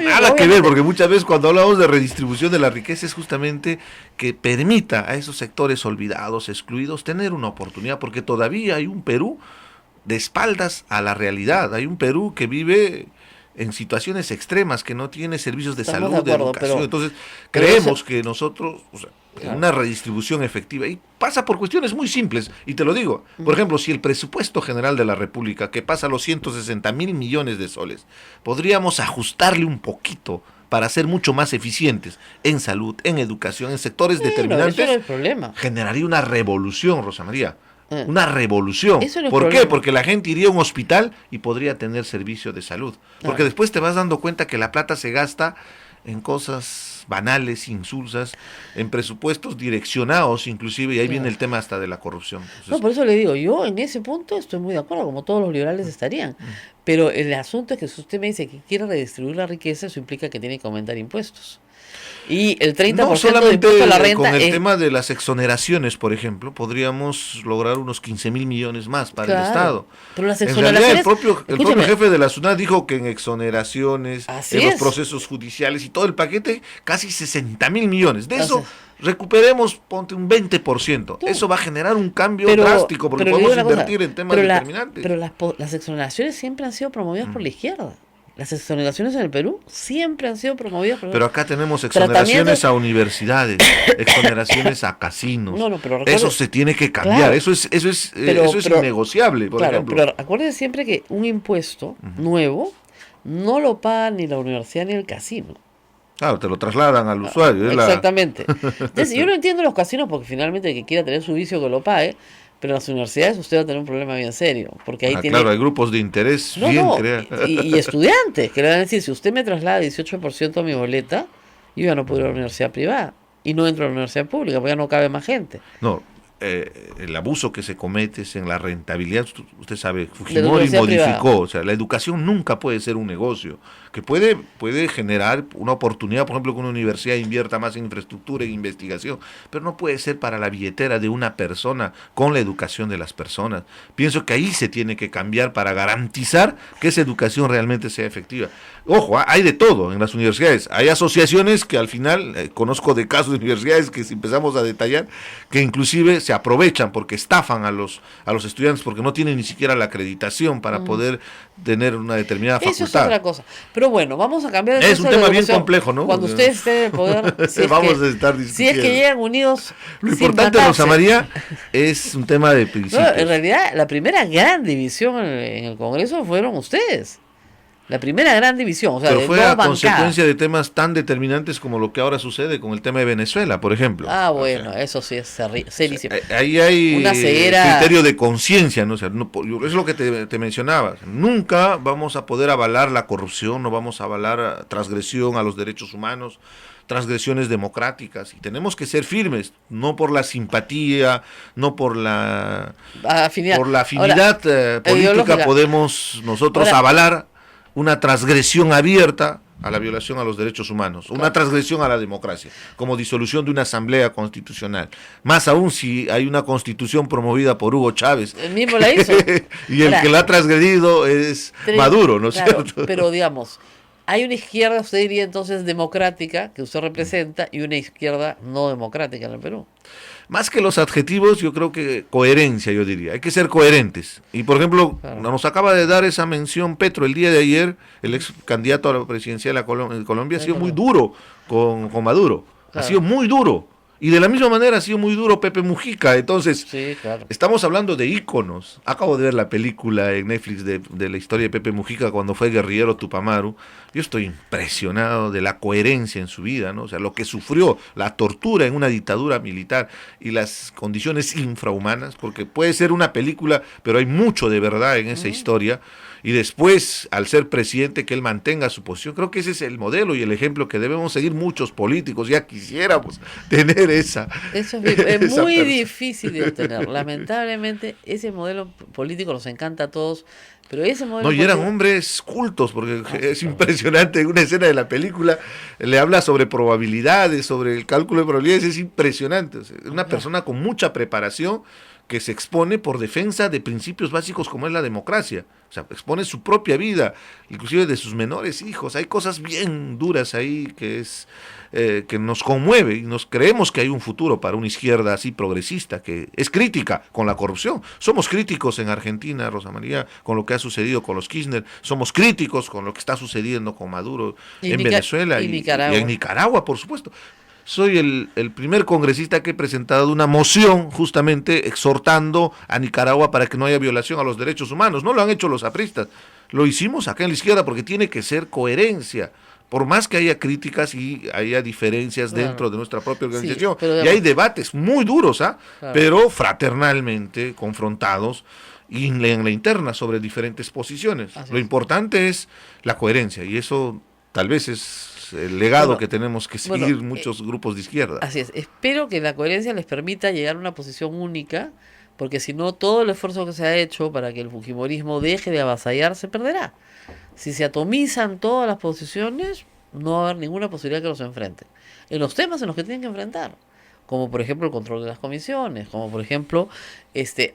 Nada que ver, porque muchas veces cuando hablamos de redistribución de la riqueza es justamente que permita a esos sectores olvidados, excluidos, tener una oportunidad, porque todavía hay un Perú de espaldas a la realidad, hay un Perú que vive en situaciones extremas, que no tiene servicios de salud, de educación. Entonces, creemos que nosotros, una redistribución efectiva, y pasa por cuestiones muy simples, y te lo digo, por ejemplo, si el presupuesto general de la República, que pasa a los 160,000 millones de soles, podríamos ajustarle un poquito para ser mucho más eficientes en salud, en educación, en sectores determinantes, eso no es el problema. Generaría una revolución, Rosa María. Una revolución. ¿Por qué? Porque la gente iría a un hospital y podría tener servicio de salud. Porque después te vas dando cuenta que la plata se gasta en cosas banales, insulsas, en presupuestos direccionados inclusive, y ahí viene el tema hasta de la corrupción. Entonces, No, por eso le digo, yo en ese punto estoy muy de acuerdo, como todos los liberales estarían. Pero el asunto es que si usted me dice que quiere redistribuir la riqueza, eso implica que tiene que aumentar impuestos. Y el 30% no de solamente impuesto a la renta con el es... tema de las exoneraciones, por ejemplo, podríamos lograr unos 15.000 millones más para el Claro, Estado. pero las En realidad, exoneraciones... el propio Escúchame, jefe de la SUNAT dijo que en exoneraciones, así en los es. procesos judiciales y todo el paquete, casi 60.000 millones. De Así eso es. recuperemos, ponte un 20%. No. Eso va a generar un cambio Pero- drástico, porque pero le digo podemos una cosa, invertir en temas pero determinantes. Pero las exoneraciones siempre han sido promovidas por la izquierda. Las exoneraciones en el Perú siempre han sido promovidas por... Pero acá tenemos exoneraciones Tratamientos- a universidades, exoneraciones a casinos. No, pero recuerde- Eso se tiene que cambiar. Claro. Eso es Pero- innegociable, por Claro, ejemplo. pero acuérdense siempre que un impuesto nuevo no lo paga ni la universidad ni el casino. Claro, te lo trasladan al usuario. Exactamente. Entonces, yo no entiendo los casinos porque finalmente el que quiera tener su vicio que lo pague, pero en las universidades usted va a tener un problema bien serio, porque ahí tiene... Claro, hay grupos de interés No, bien no, creados. y estudiantes que le van a decir, si usted me traslada 18% a mi boleta, yo ya no puedo ir a la universidad privada y no entro a la universidad pública porque ya no cabe más gente. No, el abuso que se comete es en la rentabilidad. Usted sabe, la Fujimori universidad modificó, privada. o sea, la educación nunca puede ser un negocio, que puede generar una oportunidad, por ejemplo, que una universidad invierta más en infraestructura, en investigación, pero no puede ser para la billetera de una persona con la educación de las personas. Pienso que ahí se tiene que cambiar para garantizar que esa educación realmente sea efectiva. Ojo, hay de todo en las universidades. Hay asociaciones que al final, conozco de casos de universidades que si empezamos a detallar, que inclusive se aprovechan porque estafan a los estudiantes porque no tienen ni siquiera la acreditación para poder tener una determinada Eso es facultad. otra cosa. Pero bueno, vamos a cambiar Es un entonces la tema bien educación. complejo, ¿no? Cuando Porque- ustedes estén en el poder, si es Vamos que, a estar si es discutiendo. que llegan unidos. Lo sin importante, matarse. Rosa María, es un tema de No, principios. en realidad, la primera gran división en el Congreso fueron ustedes. La primera gran división, o sea, Pero de fue dos a bancadas. consecuencia de temas tan determinantes como lo que ahora sucede con el tema de Venezuela, por ejemplo. Ah, O bueno, sea, eso sí es serísimo. ahí hay Una ceguera- criterio de conciencia, ¿no? O sea, es lo que te mencionaba. Nunca vamos a poder avalar la corrupción, no vamos a avalar transgresión a los derechos humanos, transgresiones democráticas. Y tenemos que ser firmes, no por la simpatía, no por la Afinidad. afinidad política ideológica. podemos nosotros Ahora- avalar una transgresión abierta a la violación a los derechos humanos, una transgresión a la democracia, como disolución de una asamblea constitucional. Más aún si hay una constitución promovida por Hugo Chávez. Él mismo la hizo. Y el Ahora, que la ha transgredido es Maduro, ¿no es claro, cierto? pero digamos, hay una izquierda, usted diría entonces democrática, que usted representa, y una izquierda no democrática en el Perú. Más que los adjetivos, yo creo que coherencia, yo diría. Hay que ser coherentes. Y, por ejemplo, Claro. nos acaba de dar esa mención Petro el día de ayer, el ex candidato a la presidencia de Colombia, ha sido muy duro con Maduro. Ha Claro. sido muy duro. Y de la misma manera ha sido muy duro Pepe Mujica. Entonces, Sí, claro. estamos hablando de íconos. Acabo de ver la película en Netflix de la historia de Pepe Mujica cuando fue guerrillero Tupamaru. Yo estoy impresionado de la coherencia en su vida, ¿no? O sea, lo que sufrió, la tortura en una dictadura militar y las condiciones infrahumanas, porque puede ser una película, pero hay mucho de verdad en esa historia. Y después, al ser presidente, que él mantenga su posición. Creo que ese es el modelo y el ejemplo que debemos seguir muchos políticos. Ya quisiéramos tener esa. Eso es esa muy persona. difícil de obtener. Lamentablemente, ese modelo político nos encanta a todos, pero ese modelo No, y eran político- hombres cultos, porque es impresionante. Una escena de la película le habla sobre probabilidades, sobre el cálculo de probabilidades, es impresionante. O sea, una persona con mucha preparación que se expone por defensa de principios básicos como es la democracia. O sea, expone su propia vida, inclusive de sus menores hijos. Hay cosas bien duras ahí que nos conmueve y nos creemos que hay un futuro para una izquierda así progresista, que es crítica con la corrupción. Somos críticos en Argentina, Rosa María, con lo que ha sucedido con los Kirchner. Somos críticos con lo que está sucediendo con Maduro Y en Venezuela y Nicaragua. y en Nicaragua, por supuesto. Soy el primer congresista que he presentado una moción justamente exhortando a Nicaragua para que no haya violación a los derechos humanos. No lo han hecho los apristas, lo hicimos acá en la izquierda porque tiene que ser coherencia. Por más que haya críticas y haya diferencias Claro. dentro de nuestra propia Sí, organización, pero y digamos- hay debates muy duros, Claro. pero fraternalmente confrontados y en la interna sobre diferentes posiciones. Así Lo es. importante es la coherencia y eso tal vez es el legado Bueno, que tenemos que seguir bueno, muchos grupos de izquierda. así es. Espero que la coherencia les permita llegar a una posición única, porque si no, todo el esfuerzo que se ha hecho para que el fujimorismo deje de avasallar se perderá. Si se atomizan todas las posiciones, no va a haber ninguna posibilidad que los enfrenten. En los temas en los que tienen que enfrentar, como por ejemplo el control de las comisiones, como por ejemplo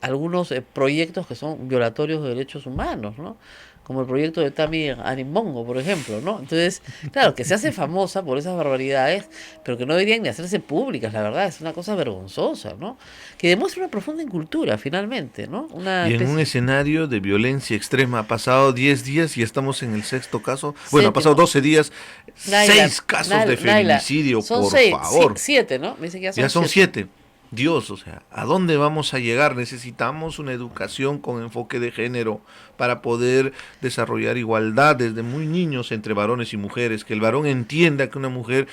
algunos proyectos que son violatorios de derechos humanos, ¿no? Como el proyecto de Tami Arimmongo, por ejemplo, ¿no? Entonces, claro, que se hace famosa por esas barbaridades, pero que no deberían ni hacerse públicas, la verdad, es una cosa vergonzosa, ¿no? Que demuestra una profunda incultura, finalmente, ¿no? Y en un escenario de violencia extrema, ha pasado 10 días y estamos en el 6º caso. Bueno, ha pasado 12 días, 6 casos de feminicidio, son por 6, favor. 7, ¿no? Me dice que Ya son 7. Dios, o sea, ¿a dónde vamos a llegar? Necesitamos una educación con enfoque de género para poder desarrollar igualdad desde muy niños entre varones y mujeres, que el varón entienda que una mujer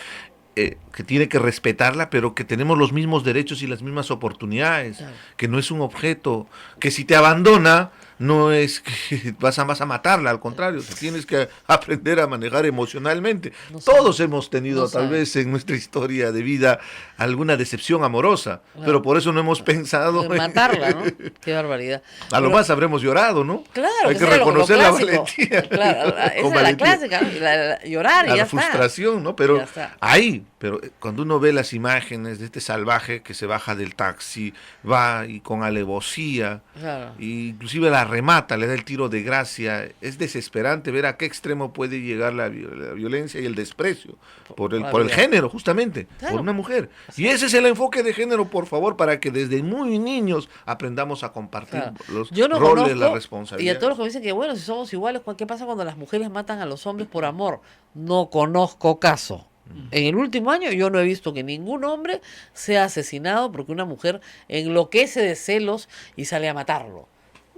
que tiene que respetarla, pero que tenemos los mismos derechos y las mismas oportunidades, Claro. que no es un objeto, que si te abandona no es que vas a matarla, al contrario, tienes que aprender a manejar emocionalmente. No Todos sabe. hemos tenido No tal sabe. vez en nuestra historia de vida alguna decepción amorosa, Claro. pero por eso no hemos pensado De matarla, ¿no? Qué barbaridad. a lo Pero- más habremos llorado, ¿no? Claro, hay que eso era lo reconocer la clásico. valentía. Claro, esa Con era la valentía. clásica, ¿no? Llorar y A ya la está. frustración, ¿no? Pero Ya está. ahí, pero cuando uno ve las imágenes de este salvaje que se baja del taxi, va y con alevosía, Claro. y inclusive la remata, le da el tiro de gracia, es desesperante ver a qué extremo puede llegar la violencia y el desprecio por el género, justamente, Claro. por una mujer. Y ese es el enfoque de género, por favor, para que desde muy niños aprendamos a compartir Claro. los Yo no roles, conozco, las y responsabilidades. a todos los que me dicen que bueno, si somos iguales, ¿qué pasa cuando las mujeres matan a los hombres por amor? No conozco caso. En el último año yo no he visto que ningún hombre sea asesinado porque una mujer enloquece de celos y sale a matarlo.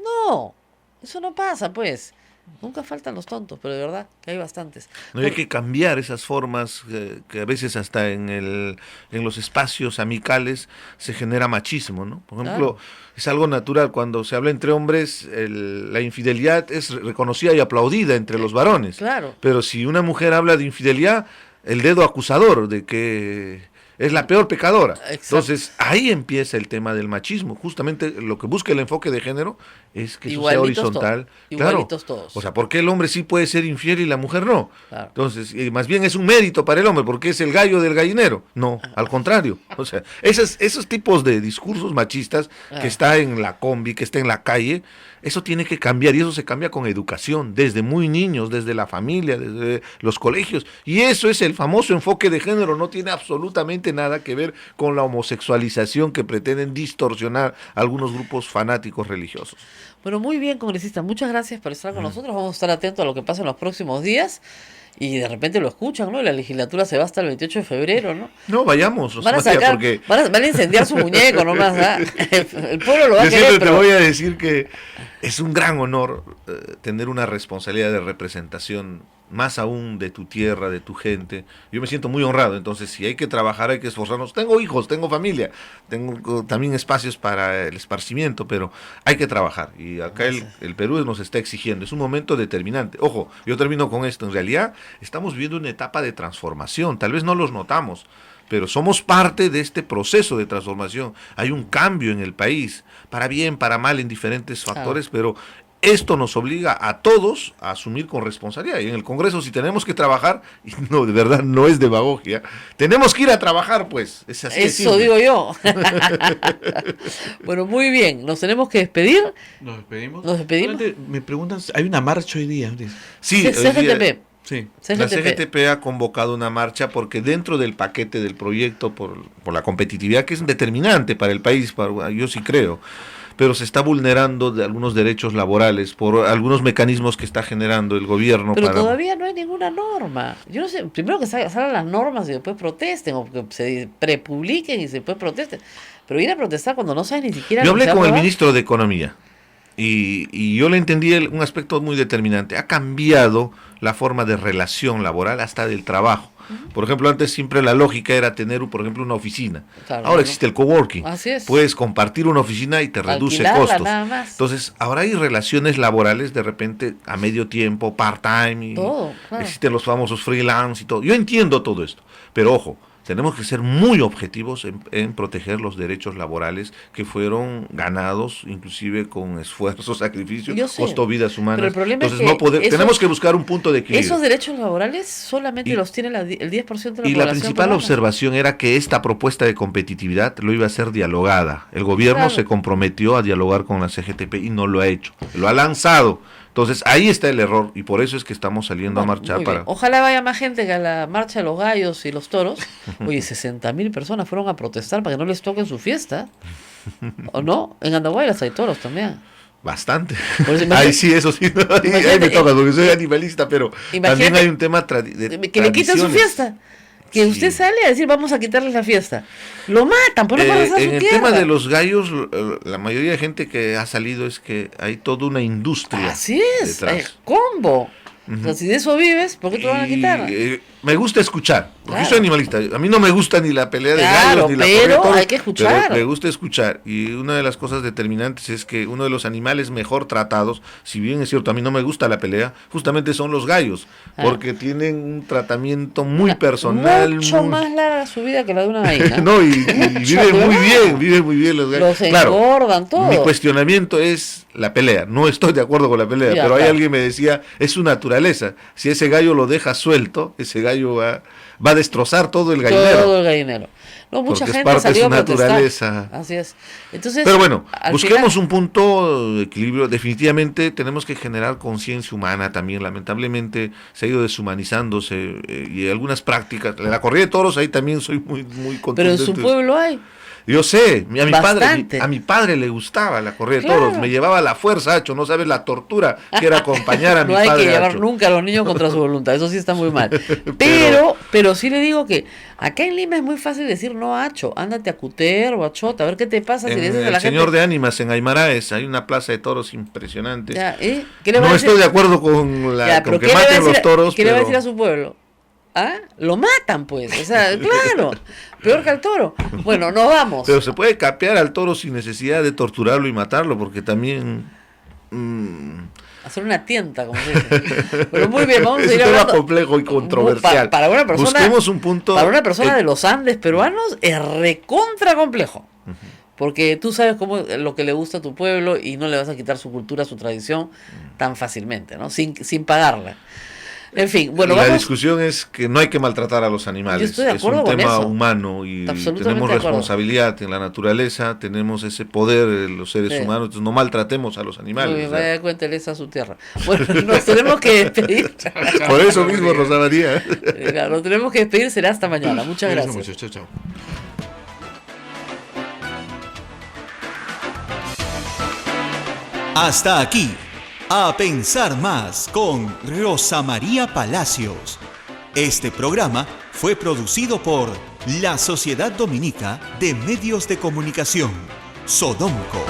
No, eso no pasa, pues. Nunca faltan los tontos, pero de verdad que hay bastantes. No hay que cambiar esas formas que a veces hasta en los espacios amicales se genera machismo, ¿no? Por ejemplo, Claro. es algo natural cuando se habla entre hombres, la infidelidad es reconocida y aplaudida entre los varones. Claro. Pero si una mujer habla de infidelidad, el dedo acusador de que es la peor pecadora. Exacto. Entonces, ahí empieza el tema del machismo. Justamente lo que busca el enfoque de género es que eso sea Igualitos horizontal. todos, Claro. igualitos todos. O sea, ¿por qué el hombre sí puede ser infiel y la mujer no? Claro. Entonces, más bien es un mérito para el hombre, porque es el gallo del gallinero. No, al contrario. O sea, esos tipos de discursos machistas que está en la combi, que está en la calle, eso tiene que cambiar, y eso se cambia con educación, desde muy niños, desde la familia, desde los colegios. Y eso es el famoso enfoque de género, no tiene absolutamente nada que ver con la homosexualización que pretenden distorsionar algunos grupos fanáticos religiosos. Bueno, muy bien, congresista. Muchas gracias por estar con nosotros. Vamos a estar atentos a lo que pasa en los próximos días. Y de repente lo escuchan, ¿no? La legislatura se va hasta el 28 de febrero, ¿no? No, vayamos, Van a Rosa María, sacar, porque van a incendiar su muñeco nomás, ¿ah? El pueblo lo va a yo querer, siempre te pero... voy a decir que es un gran honor tener una responsabilidad de representación, más aún de tu tierra, de tu gente. Yo me siento muy honrado, entonces si hay que trabajar, hay que esforzarnos. Tengo hijos, tengo familia, tengo también espacios para el esparcimiento, pero hay que trabajar. Y acá el Perú nos está exigiendo, es un momento determinante. Ojo, yo termino con esto, en realidad estamos viviendo una etapa de transformación, tal vez no los notamos, pero somos parte de este proceso de transformación. Hay un cambio en el país, para bien, para mal, en diferentes factores, pero esto nos obliga a todos a asumir con responsabilidad. Y en el Congreso, si tenemos que trabajar, y no, de verdad, no es demagogia, tenemos que ir a trabajar, pues. Es así de Eso simple. digo yo. Bueno, muy bien. Nos tenemos que despedir. Nos despedimos. Nos despedimos. Solamente me preguntan, hay una marcha hoy día. Dice. Sí, hoy día- CGTP. Sí. La CGTP. CGTP ha convocado una marcha porque dentro del paquete del proyecto por la competitividad, que es determinante para el país, yo sí creo, pero se está vulnerando de algunos derechos laborales por algunos mecanismos que está generando el gobierno. Pero para... todavía no hay ninguna norma. Yo no sé, primero que salgan las normas y después protesten, o que se prepubliquen y después protesten. Pero ir a protestar cuando no sabes ni siquiera... Yo lo que hablé se va a con el aprobar. ministro de Economía y yo le entendí un aspecto muy determinante. Ha cambiado la forma de relación laboral hasta del trabajo. Por ejemplo, antes siempre la lógica era tener, por ejemplo, una oficina. Claro, Ahora ¿no? existe el coworking. Así es. Puedes compartir una oficina y te reduce Alquilarla, costos. nada más. Entonces, ahora hay relaciones laborales de repente a medio tiempo, part-time. Y Todo, claro. existen los famosos freelance y todo. Yo entiendo todo esto, pero ojo, tenemos que ser muy objetivos en proteger los derechos laborales que fueron ganados, inclusive con esfuerzo, sacrificio, Yo sé, costó vidas humanas. pero el problema es Entonces que tenemos que buscar un punto de equilibrio. Esos derechos laborales solamente Y- los tiene el 10% de la Y población. la principal peruana. observación era que esta propuesta de competitividad lo iba a hacer dialogada. El gobierno Claro. se comprometió a dialogar con la CGTP y no lo ha hecho. Lo ha lanzado. Entonces ahí está el error y por eso es que estamos saliendo Bueno, a marchar muy para... bien. Ojalá vaya más gente que a la marcha de los gallos y los toros. Oye, 60.000 personas fueron a protestar para que no les toquen su fiesta. ¿O no? En Andahuaylas hay toros también. Bastante. Por eso, Ahí sí, eso sí. Ahí me toca porque soy animalista, pero también imagínate hay un tema que le quiten su tradiciones. fiesta. Que Sí. usted sale a decir vamos a quitarles la fiesta. Lo matan, por no conocer En su el tierra. tema de los gallos, la mayoría de gente que ha salido es que hay toda una industria Así es, detrás. combo. O sea, si de eso vives, ¿por qué te lo van a Y, quitar? me gusta escuchar, porque Claro. soy animalista. A mí no me gusta ni la pelea de Claro, gallos, ni la pero corrida de toros, hay que escuchar. pero me gusta escuchar. Y una de las cosas determinantes es que uno de los animales mejor tratados, si bien es cierto, a mí no me gusta la pelea, justamente son los gallos, Ah. porque tienen un tratamiento muy personal. Mucho muy- más larga su vida que la de una gallina. No, y Mucho, viven muy ¿verdad? viven muy bien los gallos. Los engordan, todo. Mi cuestionamiento es la pelea. No estoy de acuerdo con la pelea, Ya, pero hay claro. alguien me decía, es su naturaleza. Si ese gallo lo deja suelto, ese gallo va a destrozar todo el gallinero. Todo el gallinero. No, mucha Porque es gente parte de salió su a protestar. naturaleza. Así es. Entonces, Pero bueno, al busquemos final- un punto de equilibrio. Definitivamente tenemos que generar conciencia humana también. Lamentablemente se ha ido deshumanizándose y algunas prácticas. La corrida de toros ahí también soy muy contundente. Pero en su pueblo hay. Yo sé, Bastante. a mi padre le gustaba la corrida de Claro. toros, me llevaba a la fuerza, Hacho, no sabes la tortura que era acompañar a mi No hay padre. que llevar Hacho. nunca a los niños contra su voluntad, eso sí está muy mal. Pero sí le digo que acá en Lima es muy fácil decir no a Acho, ándate a Cuter o a Chota, a ver qué te pasa si le En dices a el la Señor gente. de Ánimas, en Aymaraes, hay una plaza de toros impresionante. Ya, ¿qué le va No a decir? estoy de acuerdo con, Ya, con pero que ¿qué le va a maten decir los toros, ¿qué le va a pero decir a su pueblo? ¿Ah? Lo matan, pues. O sea, claro, peor que al toro. Bueno, nos vamos. pero se puede capear al toro sin necesidad de torturarlo y matarlo, porque también... Hacer una tienta, como se dice. Pero muy bien, vamos es a un ir tema hablando. complejo y controversial. Para una persona, Busquemos un punto... para una persona de los Andes peruanos es recontra complejo. Porque tú sabes cómo lo que le gusta a tu pueblo y no le vas a quitar su cultura, su tradición tan fácilmente, ¿no? Sin pagarla. En fin, bueno, la vamos. discusión es que no hay que maltratar a los animales. Yo estoy de es acuerdo un con tema eso. humano y Absolutamente tenemos de acuerdo. responsabilidad en la naturaleza, tenemos ese poder los seres Sí. humanos, entonces no maltratemos a los animales. Muy bien, o sea. vaya, cuénteles a su tierra. Bueno, nos tenemos que despedir. Por eso mismo, Rosa María. Claro, nos tenemos que despedir, será hasta mañana. Muchas Cuídense gracias. mucho. Chao, chao. Hasta aquí, A Pensar Más con Rosa María Palacios. Este programa fue producido por la Sociedad Dominica de Medios de Comunicación, Sodomco.